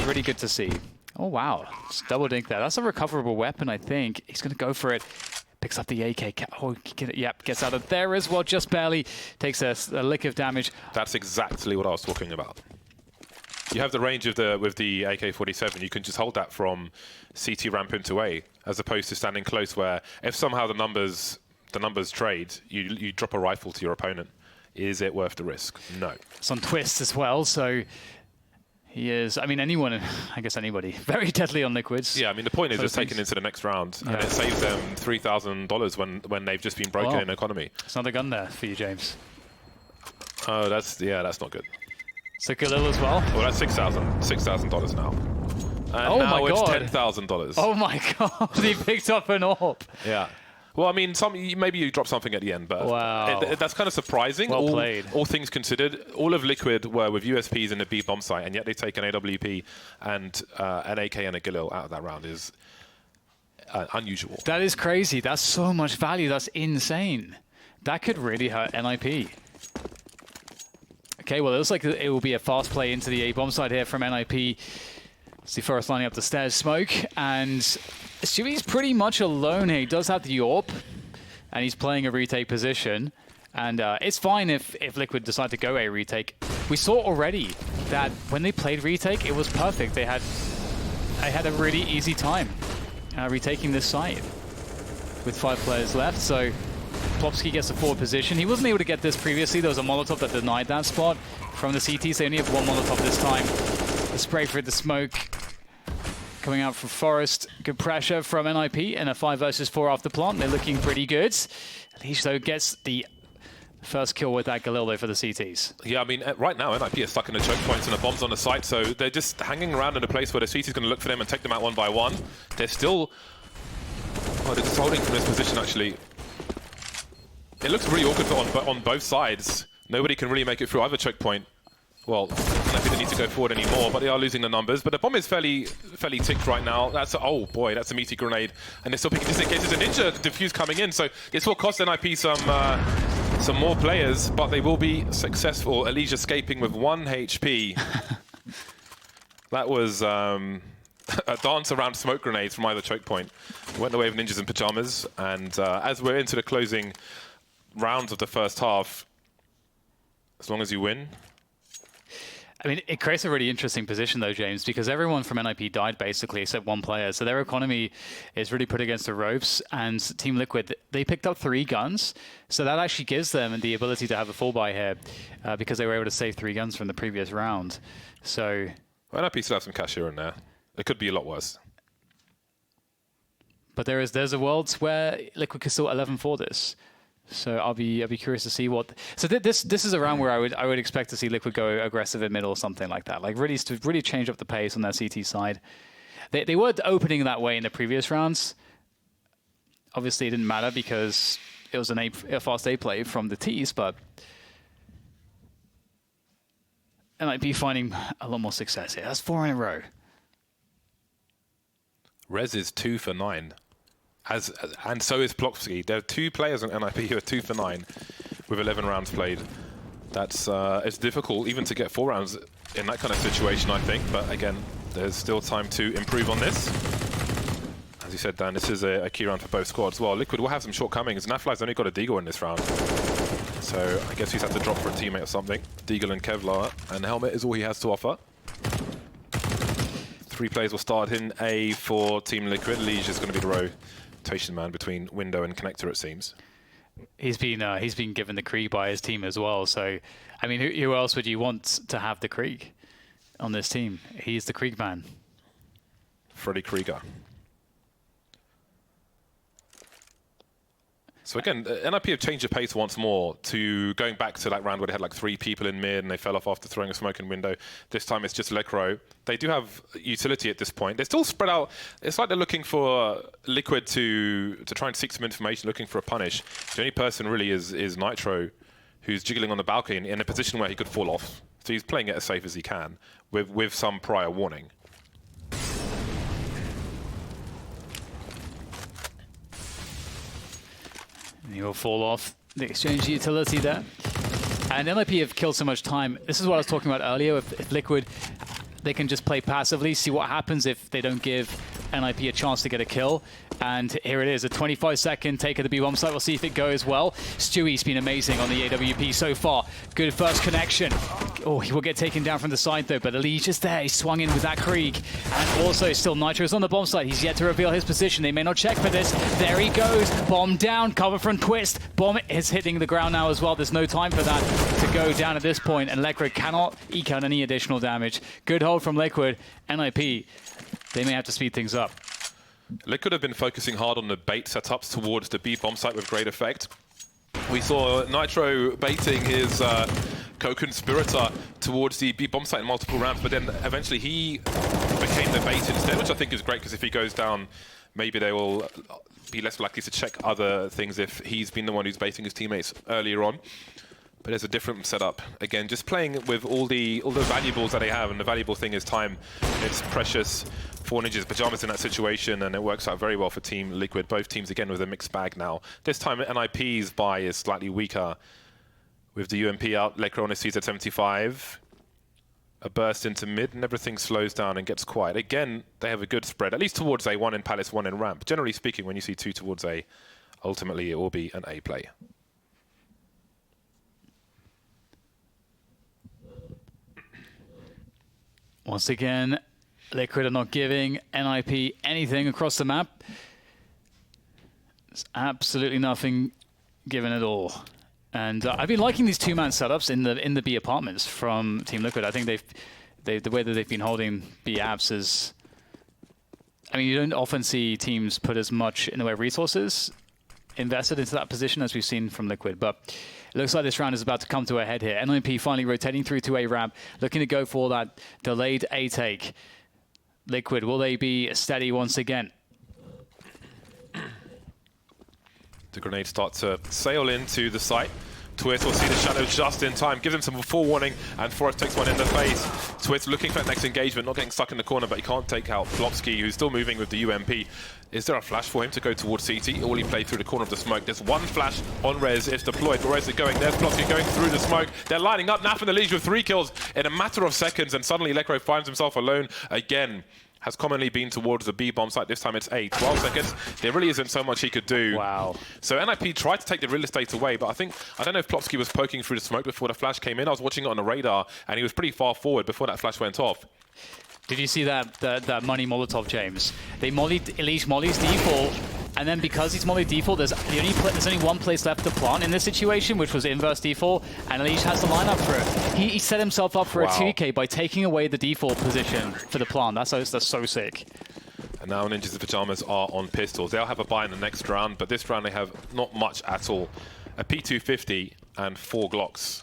really good to see. Oh, wow. Just double dink there. That's a recoverable weapon, I think. He's going to go for it. Picks up the AK. Oh, yep, gets out of there as well. Just barely takes a lick of damage. That's exactly what I was talking about. You have the range of with the AK-47. You can just hold that from CT ramp into A, as opposed to standing close, where if somehow the numbers trade, you drop a rifle to your opponent. Is it worth the risk? No. It's on twist as well, so he is. I mean, I guess anybody, very deadly on liquids. Yeah, I mean, the point is just taken into the next round, and it saves them $3,000 when they've just been broken in economy. It's another gun there for you, James. Oh, that's not good. So Galil as well. Well, that's $6,000 now. And now it's $10,000. Oh my God! He picked up an AWP. Yeah. Well, I mean, maybe you drop something at the end, but that's kind of surprising. Well played. All things considered, all of Liquid were with USPs in the B bomb site, and yet they take an AWP and an AK and a Galil out of that round is unusual. That is crazy. That's so much value. That's insane. That could really hurt NIP. Okay, well, it looks like it will be a fast play into the A bomb side here from NIP. See Forrest lining up the stairs smoke, and Stewie's pretty much alone here. He does have the AWP, and he's playing a retake position. And it's fine if Liquid decide to go a retake. We saw already that when they played retake, it was perfect. They had a really easy time retaking this site with 5 players left. So Plopsky gets a forward position. He wasn't able to get this previously. There was a Molotov that denied that spot from the CT. So they only have 1 Molotov this time. The spray for the smoke coming out from Forrest. Good pressure from NIP in a 5 versus 4 after plant. They're looking pretty good. Leash, though, gets the first kill with that Galil, though, for the CTs. Yeah, I mean, right now, NIP is stuck in the choke points and the bombs on the site, so they're just hanging around in a place where the CT's going to look for them and take them out one by one. They're still... Oh, they're just holding from this position, actually. It looks really awkward on both sides. Nobody can really make it through either choke point. Well, I don't think they need to go forward anymore, but they are losing the numbers. But the bomb is fairly ticked right now. Oh boy, that's a meaty grenade. And they're still picking just in case there's a ninja defuse coming in. So it's will cost NIP some more players, but they will be successful. Elijah escaping with 1 HP. That was a dance around smoke grenades from either choke point. Went the way of ninjas in pajamas. And as we're into the closing rounds of the first half, as long as you win. I mean, it creates a really interesting position, though, James, because everyone from NIP died, basically, except 1 player. So their economy is really put against the ropes. And Team Liquid, they picked up 3 guns. So that actually gives them the ability to have a full buy here because they were able to save 3 guns from the previous round. So... Well, NIP still have some cash here and there. It could be a lot worse. But there's a world where Liquid can still 11-4 this. So I'll be curious to see what. So this is a round where I would expect to see Liquid go aggressive in middle or something like that. Like really change up the pace on their CT side. They were opening that way in the previous rounds. Obviously, it didn't matter because it was a fast A play from the T's, but it might be finding a lot more success here. That's 4 in a row. Rez is 2 for 9. And so is Plopsky. There are 2 players on NIP who are 2 for 9 with 11 rounds played. That's it's difficult even to get 4 rounds in that kind of situation, I think. But again, there's still time to improve on this. As you said, Dan, this is a key round for both squads. Well, Liquid will have some shortcomings. Nafly's only got a Deagle in this round. So I guess he's had to drop for a teammate or something. Deagle and Kevlar, and Helmet is all he has to offer. 3 players will start in A for Team Liquid. Liege is going to be the rotation man between window and connector, it seems. He's been given the Krieg by his team as well. So, I mean, who else would you want to have the Krieg on this team? He's the Krieg man. Freddy Krieger. So again, NIP have changed the pace once more to going back to that round where they had like 3 people in mid and they fell off after throwing a smoke in window. This time it's just Lecro. They do have utility at this point. They're still spread out. It's like they're looking for Liquid to try and seek some information, looking for a punish. The only person really is Nitro, who's jiggling on the balcony in a position where he could fall off. So he's playing it as safe as he can with some prior warning. And he will fall off the exchange utility there. And NIP have killed so much time. This is what I was talking about earlier. If Liquid, they can just play passively, see what happens if they don't give NIP a chance to get a kill. And here it is, a 25-second take of the B bomb site. We'll see if it goes well. Stewie's been amazing on the AWP so far. Good first connection. Oh, he will get taken down from the side though, but Eli's just there. He swung in with that Krieg. And also still Nitro's on the bomb site. He's yet to reveal his position. They may not check for this. There he goes. Bomb down, cover from Twist. Bomb is hitting the ground now as well. There's no time for that to go down at this point, and Liquid cannot eke out any additional damage. Good hold from Liquid. NIP, they may have to speed things up. Liquid have been focusing hard on the bait setups towards the B bomb site with great effect. We saw Nitro baiting his co-conspirator towards the B bomb site in multiple rounds, but then eventually he became the bait instead, which I think is great because if he goes down, maybe they will be less likely to check other things if he's been the one who's baiting his teammates earlier on. But there's a different setup. Again, just playing with all the valuables that they have, and the valuable thing is time. It's precious for Ninjas. Pyjamas in that situation, and it works out very well for Team Liquid. Both teams, again, with a mixed bag now. This time, NIP's buy is slightly weaker. With the UMP out, Lekro on his seat at 75. A burst into mid, and everything slows down and gets quiet. Again, they have a good spread, at least towards A, 1 in Palace, 1 in Ramp. Generally speaking, when you see 2 towards A, ultimately it will be an A play. Once again, Liquid are not giving NIP anything across the map. There's absolutely nothing given at all. And I've been liking these two-man setups in the B apartments from Team Liquid. I think the way that they've been holding B apps is, I mean, you don't often see teams put as much in the way of resources invested into that position as we've seen from Liquid, but it looks like this round is about to come to a head here. NIP finally rotating through to A ramp, looking to go for that delayed A take. Liquid, will they be steady once again? The grenades start to sail into the site. Twist will see the shadow just in time, gives him some forewarning, and Forrest takes one in the face. Twist looking for that next engagement, not getting stuck in the corner, but he can't take out Plopsky, who's still moving with the UMP. Is there a flash for him to go towards CT, or will he play through the corner of the smoke? There's one flash on Rez, it's deployed, but where is it going? There's Plopsky going through the smoke. They're lining up, Naf and the Liege with 3 kills in a matter of seconds, and suddenly Lekro finds himself alone again. Has commonly been towards the B bomb site. This time it's A. 12 seconds. There really isn't so much he could do. Wow. So NIP tried to take the real estate away, but I don't know if Plopsky was poking through the smoke before the flash came in. I was watching it on the radar, and he was pretty far forward before that flash went off. Did you see that money Molotov, James? They mollied Elise Molly's default, and then because he's mollied default, there's only one place left to plant in this situation, which was inverse default, and Elise has the lineup for it. He set himself up for a 2K by taking away the default position for the plant. That's so sick. And now Ninjas of Pyjamas are on pistols. They'll have a buy in the next round, but this round they have not much at all. A P250 and 4 Glocks.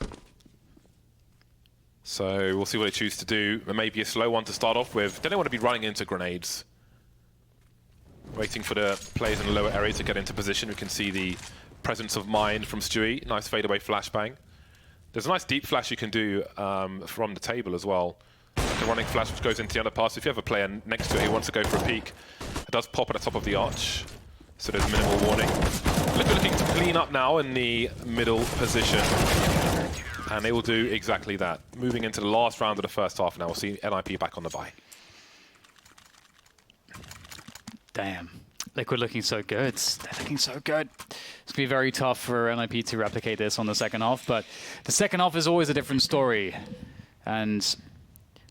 So we'll see what they choose to do. Maybe a slow one to start off with. They don't want to be running into grenades. Waiting for the players in the lower area to get into position. We can see the presence of mind from Stewie. Nice fadeaway flashbang. There's a nice deep flash you can do from the table as well. Like a running flash which goes into the underpass. If you have a player next to it who wants to go for a peek, it does pop at the top of the arch. So there's minimal warning. Looking to clean up now in the middle position. And they will do exactly that. Moving into the last round of the first half now. We'll see NIP back on the bye. Damn. Liquid looking so good. They're looking so good. It's going to be very tough for NIP to replicate this on the second half, but the second half is always a different story. And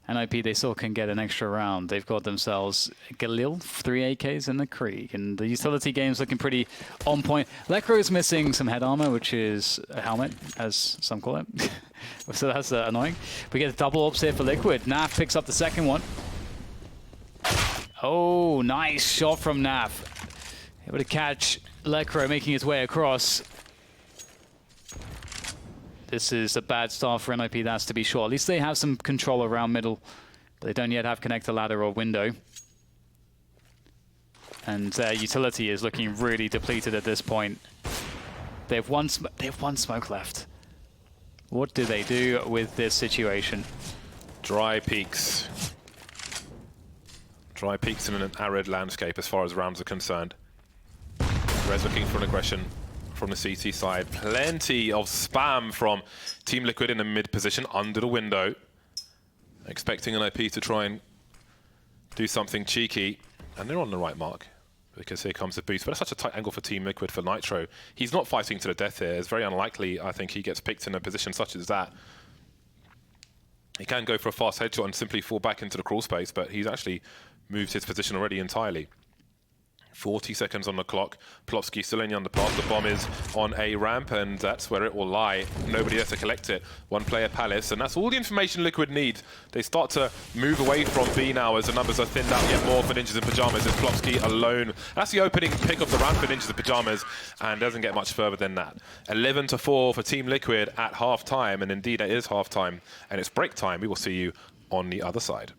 NIP, they still can get an extra round. They've got themselves Galil, 3 AKs in the Krieg, and the utility game's looking pretty on point. Lekro is missing some head armor, which is a helmet, as some call it. So that's annoying. We get a double ups here for Liquid. Naf picks up the second one. Oh, nice shot from Naf. Able to catch Lekro making his way across. This is a bad start for NIP, that's to be sure. At least they have some control around middle, but they don't yet have connector ladder or window. And their utility is looking really depleted at this point. They have one smoke left. What do they do with this situation? Dry peaks. Dry peaks in an arid landscape as far as rounds are concerned. Rez looking for an aggression from the CT side. Plenty of spam from Team Liquid in the mid position under the window. Expecting an IP to try and do something cheeky. And they're on the right mark because here comes the boost. But it's such a tight angle for Team Liquid for Nitro. He's not fighting to the death here. It's very unlikely, I think, he gets picked in a position such as that. He can go for a fast headshot and simply fall back into the crawl space, but he's actually moved his position already entirely. 40 seconds on the clock. Plopsky still in the underpass. The bomb is on a ramp, and that's where it will lie. Nobody there to collect it. One player Palace, and that's all the information Liquid need. They start to move away from B now as the numbers are thinned out yet more for Ninjas in Pyjamas. It's Plopsky alone. That's the opening pick of the round for Ninjas in Pyjamas, and doesn't get much further than that. 11-4 for Team Liquid at half-time, and indeed it is half-time, and it's break time. We will see you on the other side.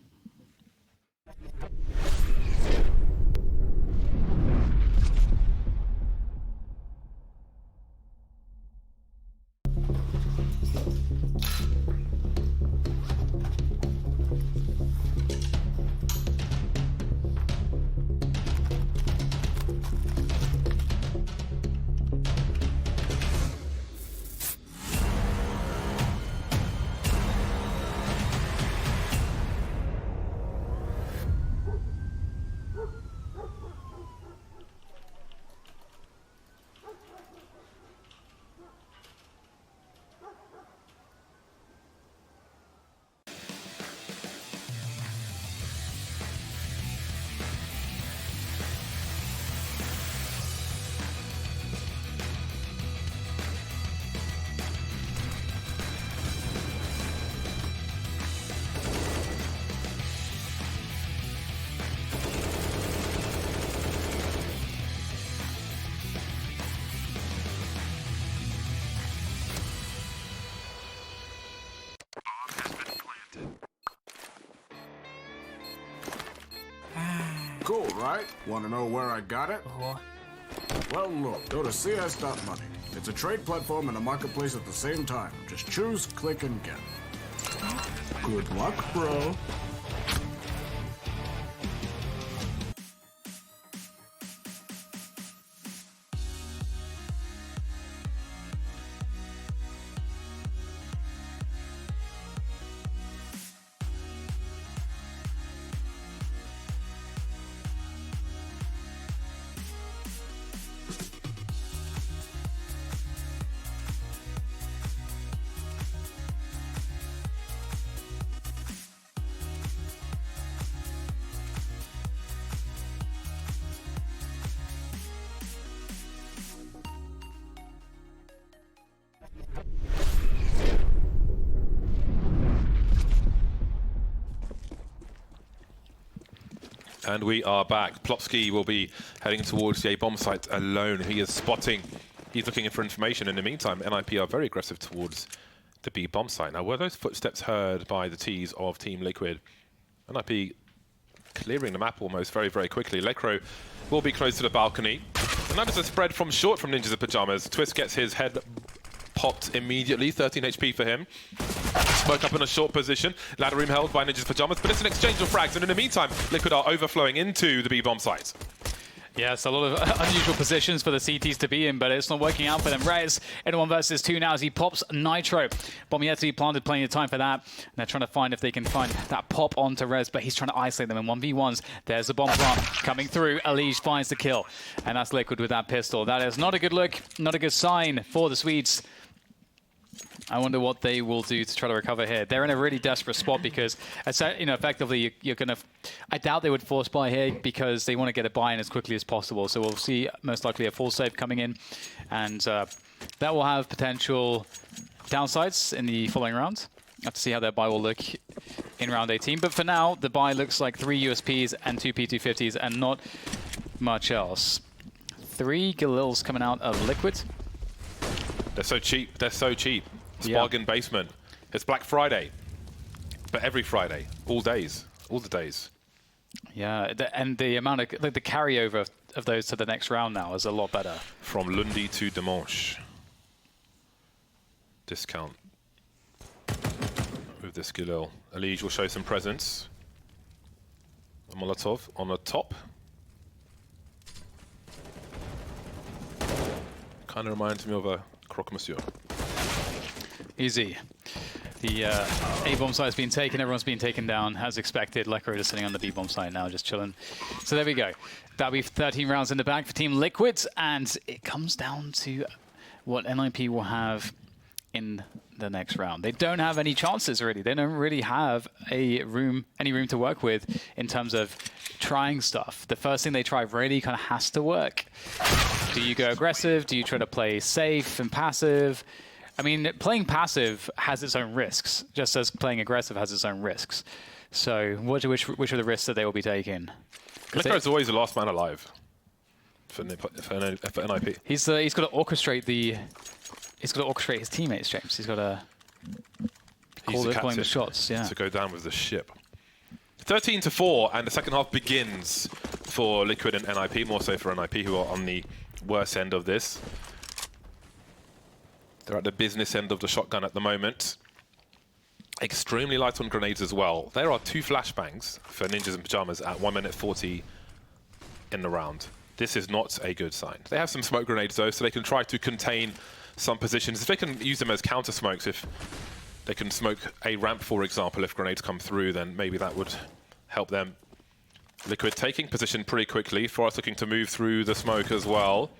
Cool, right? Want to know where I got it? Well, look, go to cs.money. It's a trade platform and a marketplace at the same time. Just choose, click, and get. Good luck, bro. And we are back. Plopsky will be heading towards the A bomb site alone. He is spotting. He's looking for information. In the meantime, NIP are very aggressive towards the B bomb site. Now, were those footsteps heard by the Ts of Team Liquid? NIP clearing the map almost very, very quickly. Lecro will be close to the balcony. And that is a spread from short from Ninjas in Pyjamas. Twist gets his head popped immediately. 13 HP for him. Smoke up in a short position. Ladder room held by Ninjas Pyjamas, but it's an exchange of frags, and in the meantime, Liquid are overflowing into the B-bomb site. Yes, a lot of unusual positions for the CTs to be in, but it's not working out for them. Rez in 1 versus 2 now as he pops Nitro. Bomb yet to be planted, plenty of time for that. And they're trying to find if they can find that pop onto Rez, but he's trying to isolate them in 1v1s. There's the bomb plant coming through. Elige finds the kill, and that's Liquid with that pistol. That is not a good look, not a good sign for the Swedes. I wonder what they will do to try to recover here. They're in a really desperate spot because, effectively, you're going to... I doubt they would force buy here because they want to get a buy in as quickly as possible. So we'll see most likely a full save coming in. And that will have potential downsides in the following round. Have to see how their buy will look in round 18. But for now, the buy looks like 3 USPs and 2 P250s and not much else. 3 Galils coming out of Liquid. They're so cheap. They're so cheap. It's bargain basement. It's Black Friday, but every Friday, all days, all the days. Yeah, and the amount of the carryover of those to the next round now is a lot better. From Lundi to Dimanche. Discount with this Galil. Elige will show some presence. A Molotov on the top. Kind of reminds me of a croque monsieur. Easy. The A-bomb site's been taken, everyone's been taken down as expected. Lekro is sitting on the B-bomb site now, just chilling. So there we go. That'll be 13 rounds in the bag for Team Liquid, and it comes down to what NIP will have in the next round. They don't have any chances really. They don't really have any room to work with in terms of trying stuff. The first thing they try really kind of has to work. Do you go aggressive? Do you try to play safe and passive? I mean, playing passive has its own risks, just as playing aggressive has its own risks. So which are the risks that they will be taking? Lekro is always the last man alive for NIP. He's got to orchestrate his teammates, James. He's got to call the shots. Yeah. To go down with the ship. 13-4, and the second half begins for Liquid and NIP, more so for NIP, who are on the worst end of this. They're at the business end of the shotgun at the moment. Extremely light on grenades as well. There are 2 flashbangs for Ninjas in Pyjamas at 1 minute 40 in the round. This is not a good sign. They have some smoke grenades though, so they can try to contain some positions. If they can use them as counter smokes, if they can smoke a ramp, for example, if grenades come through, then maybe that would help them. Liquid taking position pretty quickly. Forest looking to move through the smoke as well.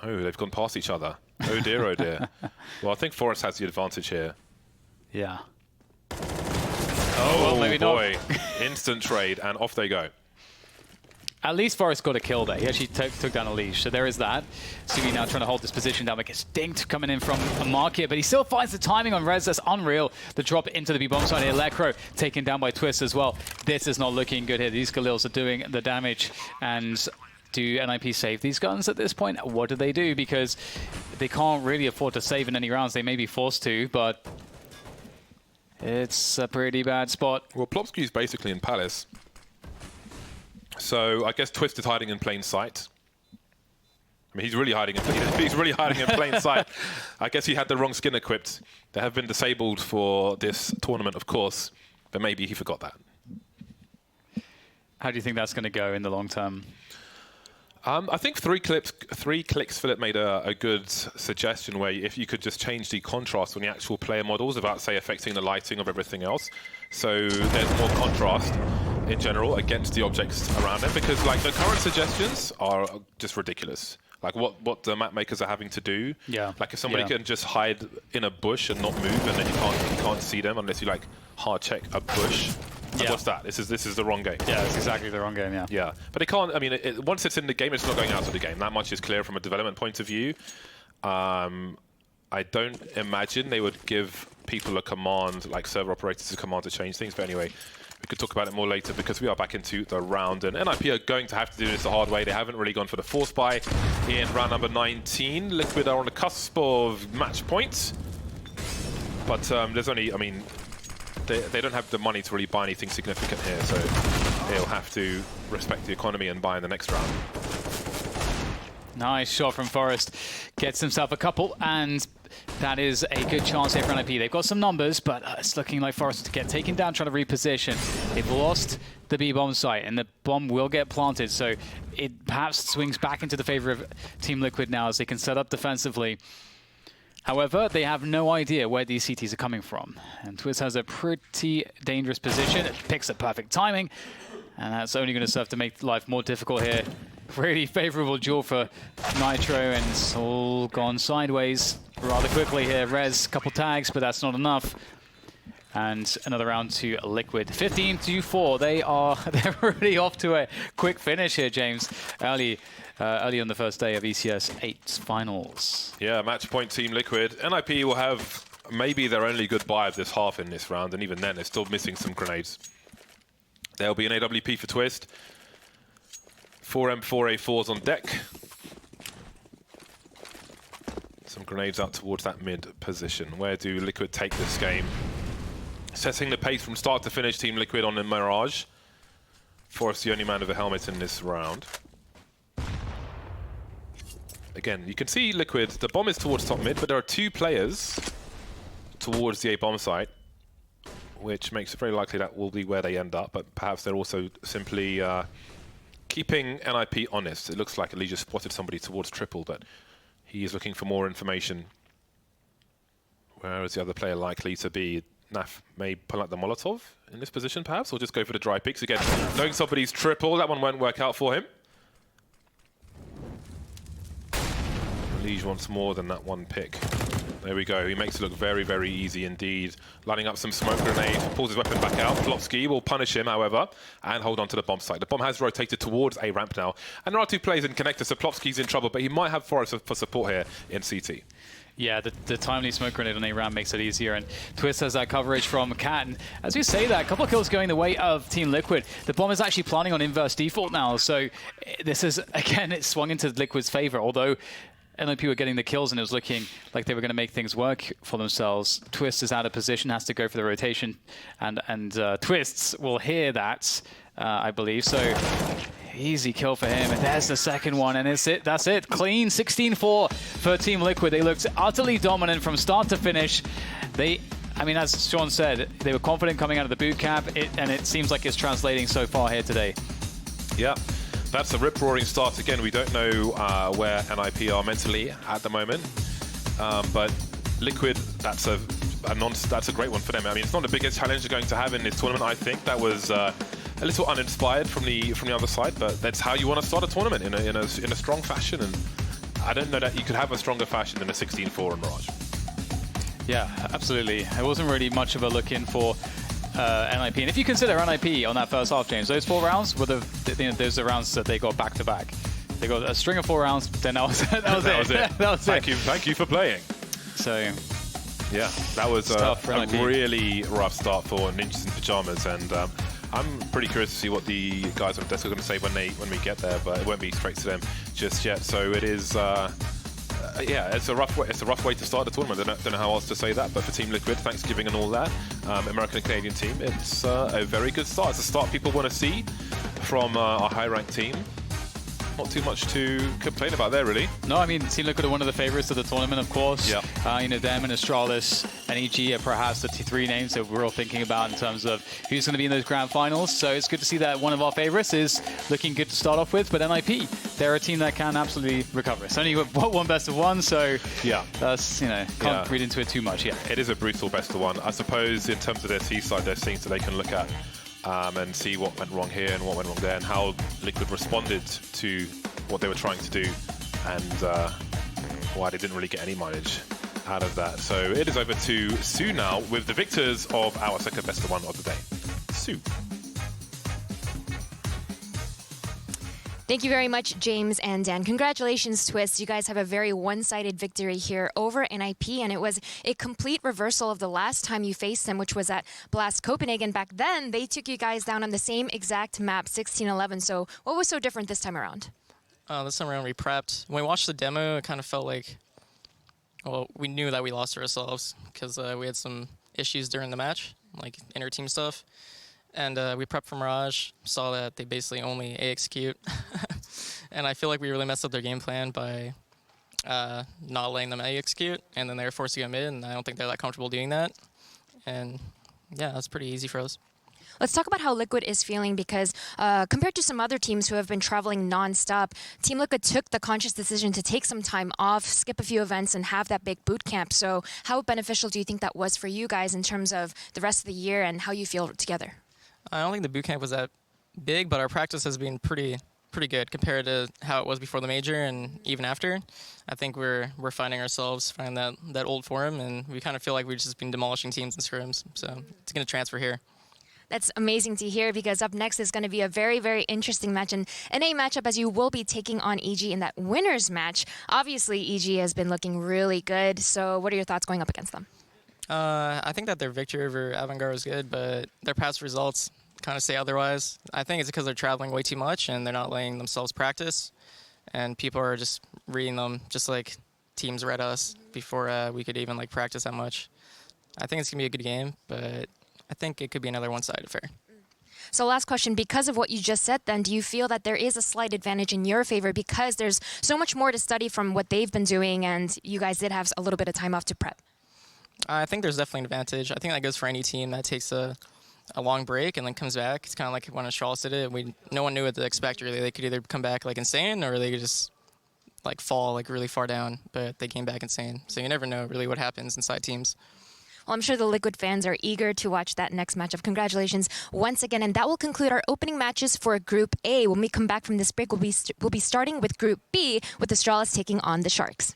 Oh, they've gone past each other. Oh dear, oh dear. Well, I think Forest has the advantage here. Yeah. Oh, well, maybe boy. Instant trade, and off they go. At least Forest got a kill there. He actually took down a leash, so there is that. Sumi now trying to hold this position down, but gets dinked coming in from a market, but he still finds the timing on Rez. That's unreal. The drop into the B-bomb side here. Lekro taken down by Twist as well. This is not looking good here. These Khalils are doing the damage, and do NIP save these guns at this point? What do they do? Because they can't really afford to save in any rounds. They may be forced to, but it's a pretty bad spot. Well, Plopsky is basically in Palace. So I guess Twist is hiding in plain sight. I mean, he's really hiding in plain sight. I guess he had the wrong skin equipped. They have been disabled for this tournament, of course, but maybe he forgot that. How do you think that's going to go in the long term? I think 3 clicks Philip made a good suggestion where if you could just change the contrast on the actual player models without, say, affecting the lighting of everything else. So there's more contrast in general against the objects around them, because like the current suggestions are just ridiculous. Like what the map makers are having to do. Yeah. Like if somebody can just hide in a bush and not move, and then you can't see them unless you like hard check a bush. Like, what's that? This is the wrong game. Yeah, it's exactly the wrong game. Yeah. Yeah, but it can't. I mean, once it's in the game, it's not going out of the game. That much is clear from a development point of view. I don't imagine they would give people a command, like server operators, a command to change things. But anyway, we could talk about it more later because we are back into the round, and NIP are going to have to do this the hard way. They haven't really gone for the force buy in round number 19. Liquid are on the cusp of match points, but there's only, I mean, they don't have the money to really buy anything significant here, so they'll have to respect the economy and buy in the next round. Nice shot from Forest. Gets himself a couple, and that is a good chance here for NIP. They've got some numbers, but it's looking like Forest to get taken down, trying to reposition. They've lost the B-bomb site, and the bomb will get planted, so it perhaps swings back into the favor of Team Liquid now as they can set up defensively. However, they have no idea where these CTs are coming from. And Twist has a pretty dangerous position. It picks a perfect timing, and that's only going to serve to make life more difficult here. Really favorable duel for Nitro, and it's all gone sideways rather quickly here. Rez, couple tags, but that's not enough. And another round to Liquid. 15-4. They're really off to a quick finish here, James. Early on the first day of ECS 8's finals. Yeah, match point Team Liquid. NIP will have maybe their only good buy of this half in this round, and even then they're still missing some grenades. There'll be an AWP for Twist. 4M4A4s on deck. Some grenades out towards that mid position. Where do Liquid take this game? Setting the pace from start to finish, Team Liquid on the Mirage. Forrest the only man with a helmet in this round. Again, you can see Liquid, the bomb is towards top mid, but there are 2 players towards the A bomb site, which makes it very likely that will be where they end up, but perhaps they're also simply keeping NIP honest. It looks like Elijah spotted somebody towards triple, but He is looking for more information. Where is the other player likely to be? Naf may pull out the Molotov in this position, perhaps, or just go for the dry picks again. Knowing somebody's triple, that one won't work out for him. Liege wants more than that one pick. There we go. He makes it look very, very easy indeed. Lining up some smoke grenade, pulls his weapon back out. Flopsky will punish him, however, and hold on to the bomb site. The bomb has rotated towards A ramp now, and there are 2 players in connector, so Plopsky's in trouble, but he might have Forest for support here in CT. Yeah, the timely smoke grenade on A-Ram makes it easier, and Twist has that coverage from Cat. And as we say that, a couple of kills going the way of Team Liquid. The bomb is actually planning on inverse default now, so this is, again, it swung into Liquid's favor, although NIP were getting the kills and it was looking like they were going to make things work for themselves. Twist is out of position, has to go for the rotation, and Twists will hear that, I believe. So easy kill for him, and there's the second one, and that's it. Clean 16-4 for Team Liquid. They looked utterly dominant from start to finish. I mean, as Sean said, they were confident coming out of the boot camp, and it seems like it's translating so far here today. Yeah. That's a rip-roaring start. Again, we don't know where NIP are mentally at the moment. But Liquid, that's a great one for them. I mean, it's not the biggest challenge they're going to have in this tournament, I think. That was a little uninspired from the other side, but that's how you want to start a tournament, in a strong fashion. And I don't know that you could have a stronger fashion than a 16-4 in Mirage. Yeah, absolutely. It wasn't really much of a look-in for NIP. And if you consider NIP on that first half, James, those 4 rounds were those are the rounds that they got back-to-back. They got a string of 4 rounds, then that was it. that was it. Thank you for playing. So, yeah, that was a really rough start for Ninjas in Pyjamas, and I'm pretty curious to see what the guys on the desk are going to say when we get there, but it won't be straight to them just yet. So it is. Yeah, it's a rough way to start the tournament. I don't know how else to say that, but for Team Liquid, Thanksgiving and all that, American and Canadian team, it's a very good start. It's a start people want to see from our high-ranked team. Not too much to complain about there, really. No, I mean, Team Liquid are one of the favorites of the tournament, of course. Yeah. You know, them and Astralis and EG are perhaps the 3 names that we're all thinking about in terms of who's going to be in those grand finals. So it's good to see that one of our favorites is looking good to start off with. But NIP, they're a team that can absolutely recover. It's only one best of 1, so yeah, that's, can't read into it too much yet. It is a brutal best of 1. I suppose in terms of their T side, there's things that they can look at and see what went wrong here and what went wrong there, and how Liquid responded to what they were trying to do, and why they didn't really get any mileage out of that. So it is over to Sue now with the victors of our second best of 1 of the day. Sue. Thank you very much, James and Dan. Congratulations, Twist. You guys have a very one-sided victory here over NIP, and it was a complete reversal of the last time you faced them, which was at Blast Copenhagen. Back then, they took you guys down on the same exact map, 16-11. So what was so different this time around? This time around, we prepped. When we watched the demo, it kind of felt like, well, we knew that we lost ourselves because we had some issues during the match, like inter-team stuff. And we prepped for Mirage, saw that they basically only A-execute. And I feel like we really messed up their game plan by not letting them A-execute, and then they were forced to go mid, and I don't think they're that comfortable doing that. And yeah, that's pretty easy for us. Let's talk about how Liquid is feeling, because compared to some other teams who have been traveling non-stop, Team Liquid took the conscious decision to take some time off, skip a few events, and have that big boot camp. So how beneficial do you think that was for you guys in terms of the rest of the year and how you feel together? I don't think the boot camp was that big, but our practice has been pretty good compared to how it was before the major and even after. I think we're finding ourselves, finding that old form, and we kind of feel like we've just been demolishing teams and scrims. So it's going to transfer here. That's amazing to hear, because up next is going to be a very, very interesting match, and NA matchup, as you will be taking on EG in that winners match. Obviously, EG has been looking really good, so what are your thoughts going up against them? I think that their victory over Avantgarde was good, but their past results kind of say otherwise. I think it's because they're traveling way too much and they're not letting themselves practice, and people are just reading them just like teams read us before we could even practice that much. I think it's going to be a good game, but I think it could be another one-sided affair. So last question, because of what you just said then, do you feel that there is a slight advantage in your favor because there's so much more to study from what they've been doing, and you guys did have a little bit of time off to prep? I think there's definitely an advantage. I think that goes for any team that takes a long break and then comes back. It's kind of like when Astralis did it. No one knew what to expect, really. They could either come back insane, or they could just like fall like really far down, but they came back insane. So you never know really what happens inside teams. Well, I'm sure the Liquid fans are eager to watch that next matchup. Congratulations once again. And that will conclude our opening matches for Group A. When we come back from this break, we'll be starting with Group B with the Astralis taking on the Sharks.